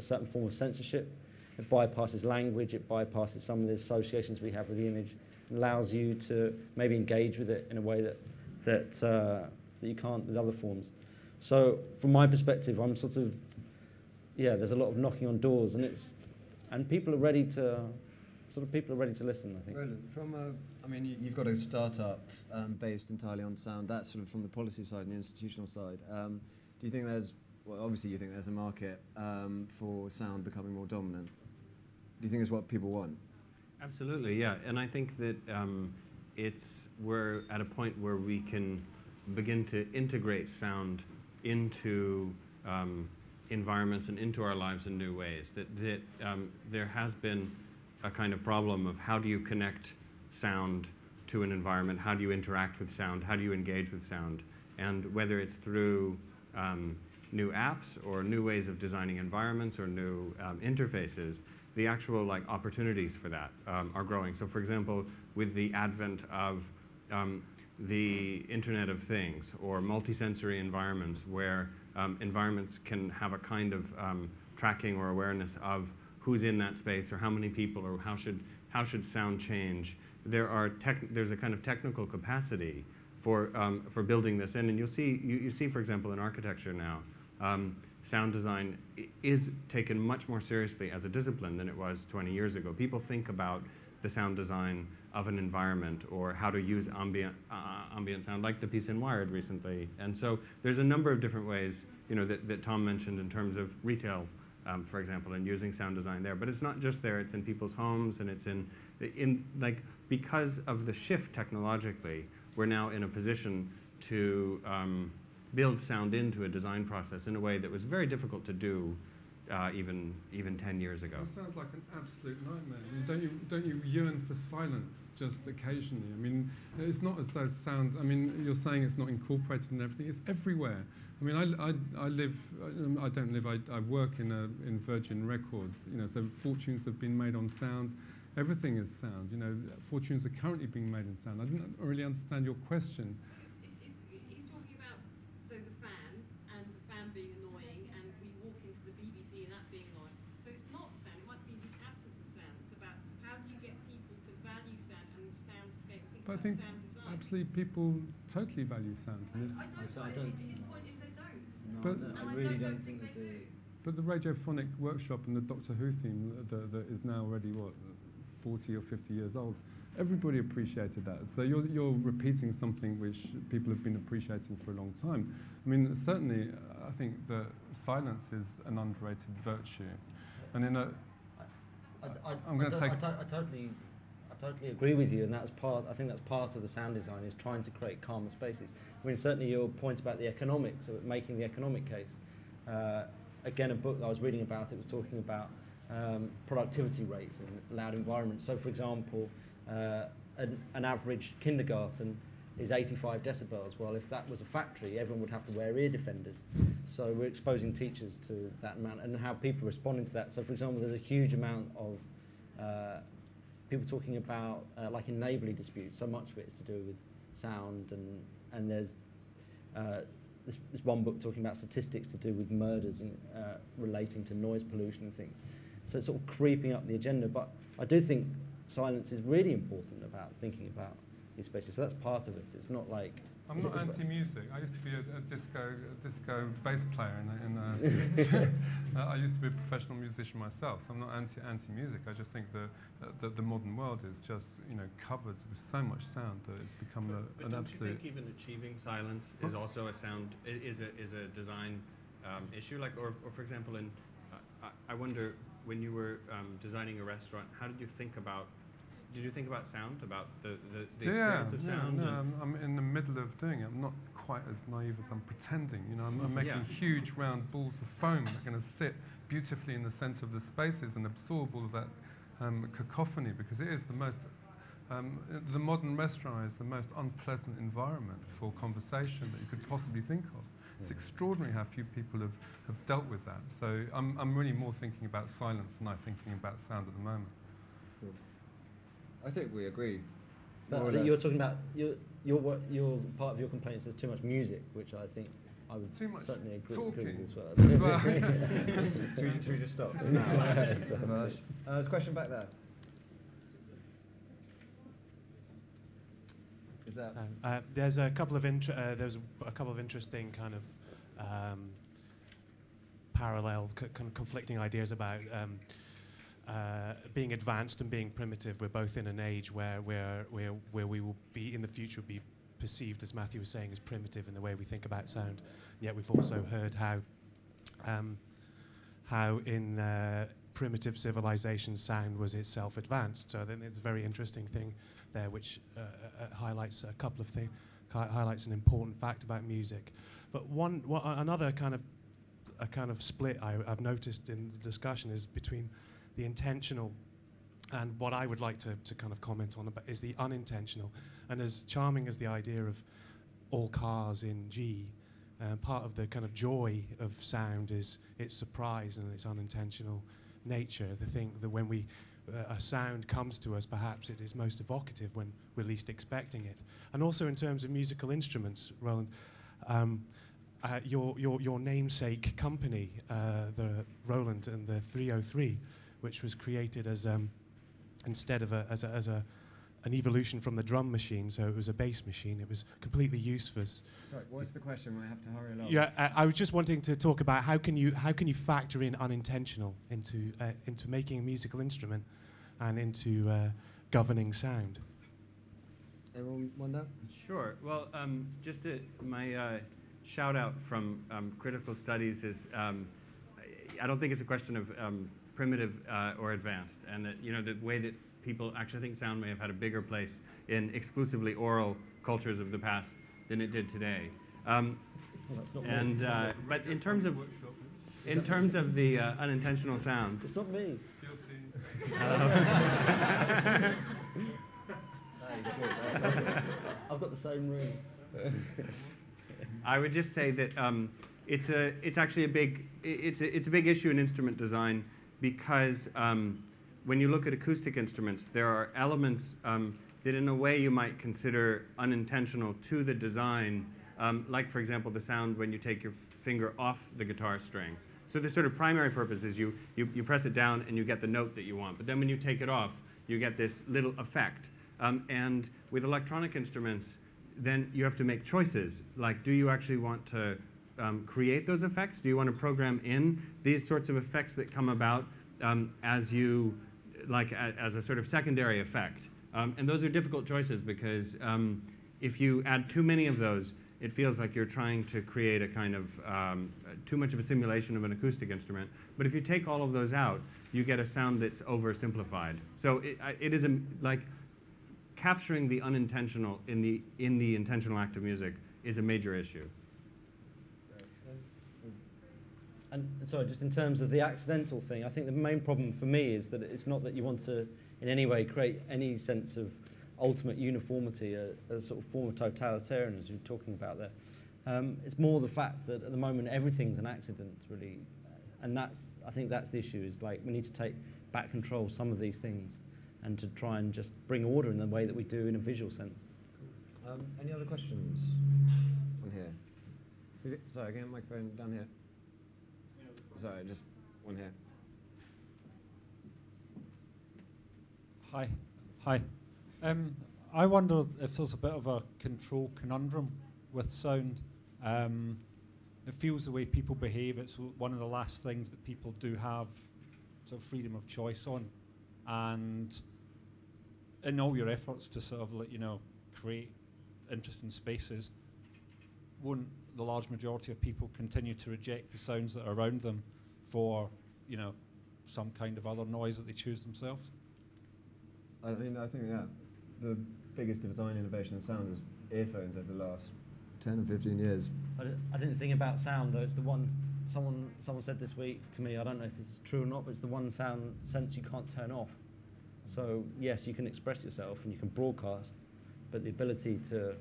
certain form of censorship. It bypasses language. It bypasses some of the associations we have with the image. It allows you to maybe engage with it in a way that you can't with other forms. So from my perspective, I'm sort of, there's a lot of knocking on doors, and people are ready to listen, I think. Roland, you've got a startup based entirely on sound. That's sort of from the policy side and the institutional side. Do you think obviously you think there's a market for sound becoming more dominant. Do you think it's what people want? Absolutely, yeah. And I think that we're at a point where we can begin to integrate sound into environments and into our lives in new ways. That there has been a kind of problem of how do you connect sound to an environment, how do you interact with sound, how do you engage with sound, and whether it's through new apps or new ways of designing environments or new interfaces, the actual opportunities for that are growing. So for example, with the advent of the Internet of Things or multisensory environments where environments can have a kind of tracking or awareness of who's in that space or how many people or how should sound change. There's a kind of technical capacity for building this in, and you see, for example, in architecture now, sound design is taken much more seriously as a discipline than it was 20 years ago. People think about the sound design of an environment or how to use ambient sound, like the piece in Wired recently. And so there's a number of different ways, that Tom mentioned in terms of retail, for example, and using sound design there. But it's not just there; it's in people's homes, and it's because of the shift technologically, we're now in a position to build sound into a design process in a way that was very difficult to do even 10 years ago. That sounds like an absolute nightmare. Don't you yearn for silence just occasionally? It's not as though sound. You're saying it's not incorporated in everything. It's everywhere. I work in Virgin Records. So fortunes have been made on sound. Everything is sound. Fortunes are currently being made in sound. I didn't really understand your question. He's talking about the fan and the fan being annoying, and we walk into the BBC and that being annoying. So it's not sound. It might be the absence of sound. It's about how do you get people to value sound and soundscape. But I think sound design. absolutely people totally value sound. I don't. His point is they don't. No, But I really don't think they do. But the Radiophonic Workshop and the Doctor Who theme that is now already 40 or 50 years old, everybody appreciated that. So you're repeating something which people have been appreciating for a long time. Certainly, I think that silence is an underrated virtue. And I totally agree with you, and I think that's part of the sound design, is trying to create calmer spaces. Certainly your point about the economics, of making the economic case. Again, a book that I was reading about, it was talking about productivity rates in loud environments. So for example, an average kindergarten is 85 decibels. Well, if that was a factory, everyone would have to wear ear defenders. So we're exposing teachers to that amount and how people are responding to that. So for example, there's a huge amount of people talking about in neighbourly disputes. So much of it is to do with sound, and there's this one book talking about statistics to do with murders and relating to noise pollution and things. So it's sort of creeping up the agenda. But I do think silence is really important about thinking about these spaces. So that's part of it. It's not like... I'm not anti-music. I used to be a disco bass player. I used to be a professional musician myself. So I'm not anti-music. I just think that the modern world is just covered with so much sound that it's become an absolute. Don't you think even achieving silence is also a sound is a design issue? Or for example, I wonder, when you were designing a restaurant, how did you think about? Did you think about sound, about the experience of sound? No, I'm in the middle of doing it. I'm not quite as naive as I'm pretending. I'm making huge round balls of foam that are going to sit beautifully in the centre of the spaces and absorb all of that cacophony, because it is the most, the modern restaurant is the most unpleasant environment for conversation that you could possibly think of. It's extraordinary how few people have dealt with that. So I'm really more thinking about silence than I'm thinking about sound at the moment. I think we agree. But you're talking about your part of your complaint is there's too much music, which I think I would certainly agree with as well. Should we just stop? There's a question back there. Is that? There's a couple of interesting kind of parallel, conflicting ideas about being advanced and being primitive. We're both in an age where we will be in the future be perceived, as Matthew was saying, as primitive in the way we think about sound. Yet we've also heard how in primitive civilizations sound was itself advanced. So then it's a very interesting thing there, which highlights a couple of things, highlights an important fact about music. But another kind of split I've noticed in the discussion is between the intentional and what I would like to kind of comment on about is the unintentional. And as charming as the idea of all cars in G, part of the kind of joy of sound is its surprise and its unintentional nature. The thing that when a sound comes to us, perhaps it is most evocative when we're least expecting it. And also in terms of musical instruments, Roland, your namesake company, the Roland and the 303, which was created as instead of an evolution from the drum machine, so it was a bass machine. It was completely useless. Sorry, what's the question? We have to hurry along. Yeah, I was just wanting to talk about how can you factor in unintentional into making a musical instrument and into governing sound. Everyone want that? Sure. Well, just my shout out from Critical Studies is I don't think it's a question of primitive or advanced, and that the way that people actually think sound may have had a bigger place in exclusively oral cultures of the past than it did today. But in terms of the unintentional sound, it's not me. I've got the same room. I would just say that it's actually a big issue in instrument design, because when you look at acoustic instruments, there are elements that in a way you might consider unintentional to the design, like for example the sound when you take your finger off the guitar string. So the sort of primary purpose is you press it down and you get the note that you want, but then when you take it off, you get this little effect. And with electronic instruments, then you have to make choices, like do you actually want to create those effects? Do you want to program in these sorts of effects that come about as a sort of secondary effect? And those are difficult choices, because if you add too many of those, it feels like you're trying to create a kind of too much of a simulation of an acoustic instrument. But if you take all of those out, you get a sound that's oversimplified. So it is like capturing the unintentional in the intentional act of music is a major issue. And sorry, just in terms of the accidental thing, I think the main problem for me is that it's not that you want to in any way create any sense of ultimate uniformity, a sort of form of totalitarianism you're talking about there. It's more the fact that at the moment everything's an accident, really, and I think that's the issue. Is like we need to take back control of some of these things, and to try and just bring order in the way that we do in a visual sense. Any other questions on here? Sorry, again, microphone down here. Sorry, just one here. Hi. I wonder if there's a bit of a control conundrum with sound. It feels the way people behave, it's one of the last things that people do have sort of freedom of choice on. And in all your efforts to sort of create interesting spaces, won't the large majority of people continue to reject the sounds that are around them for some kind of other noise that they choose themselves? I think the biggest design innovation in sound is earphones over the last 10 or 15 years. I think the thing about sound, though, it's the one someone said this week to me. I don't know if this is true or not, but it's the one sense you can't turn off. So yes, you can express yourself and you can broadcast, but the ability to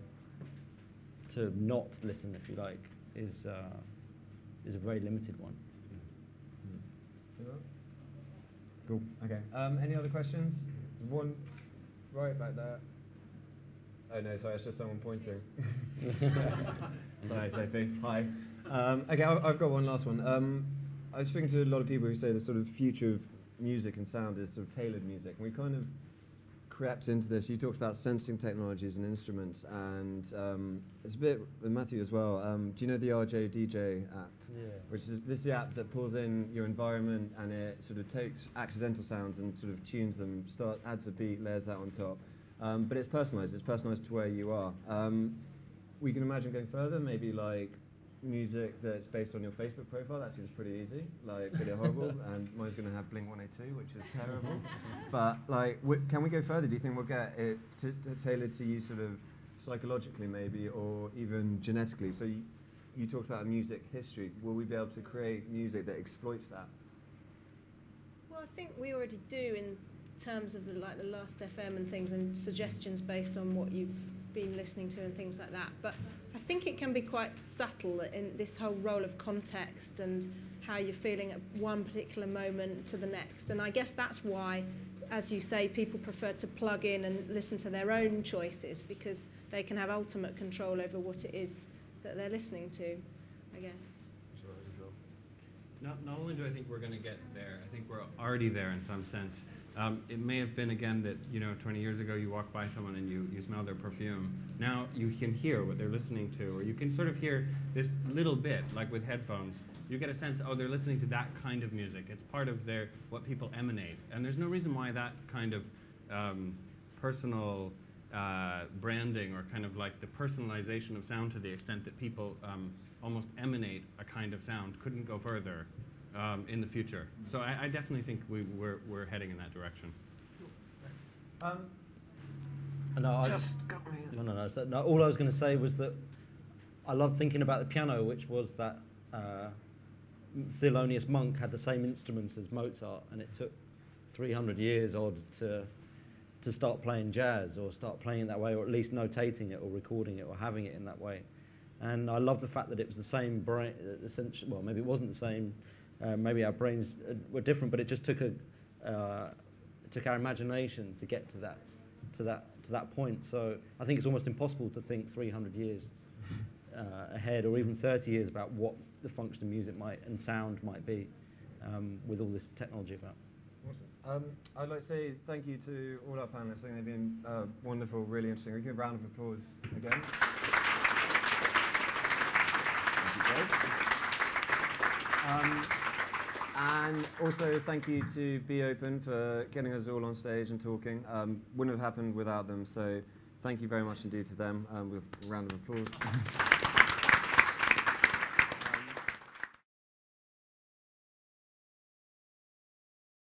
not listen, if you like, is a very limited one. Cool. Okay. Any other questions? There's one right back there. Oh no, sorry, it's just someone pointing. Hi, Sophie. Hi. Okay, I've got one last one. I was speaking to a lot of people who say the sort of future of music and sound is sort of tailored music, and we kind of crept into this. You talked about sensing technologies and instruments, and it's a bit with Matthew as well. Do you know the RJ DJ app? Yeah. Which is this is the app that pulls in your environment and it sort of takes accidental sounds and sort of tunes them, adds a beat, layers that on top. But it's personalised. It's personalised to where you are. We can imagine going further, maybe like music that's based on your Facebook profile. That seems pretty easy, like pretty horrible. And mine's going to have Blink 182, which is terrible. But like, can we go further? Do you think we'll get it tailored to you sort of psychologically maybe, or even genetically? So you talked about a music history. Will we be able to create music that exploits that? Well, I think we already do in terms of the Last FM and things, and suggestions based on what you've been listening to and things like that. But I think it can be quite subtle in this whole role of context and how you're feeling at one particular moment to the next. And I guess that's why, as you say, people prefer to plug in and listen to their own choices, because they can have ultimate control over what it is that they're listening to, I guess. Not only do I think we're going to get there, I think we're already there in some sense. It may have been, again, that 20 years ago you walk by someone and you smell their perfume. Now you can hear what they're listening to, or you can sort of hear this little bit, like with headphones. You get a sense, oh, they're listening to that kind of music. It's part of what people emanate. And there's no reason why that kind of personal branding, or kind of like the personalization of sound to the extent that people almost emanate a kind of sound, couldn't go further in the future. So I definitely think we're heading in that direction. No, all I was going to say was that I love thinking about the piano, which was that Thelonious Monk had the same instruments as Mozart, and it took 300 years odd to start playing jazz, or start playing it that way, or at least notating it, or recording it, or having it in that way. And I love the fact that it was the same brain, essentially. Well, maybe it wasn't the same. Maybe our brains were different, but it just took our imagination to get to that point. So I think it's almost impossible to think 300 years ahead, or even 30 years, about what the function of music and sound might be with all this technology about. Awesome. I'd like to say thank you to all our panelists. I think they've been wonderful, really interesting. We give a round of applause again. Thank you, and also thank you to Be Open for getting us all on stage and talking. Wouldn't have happened without them, so thank you very much indeed to them, with a round of applause.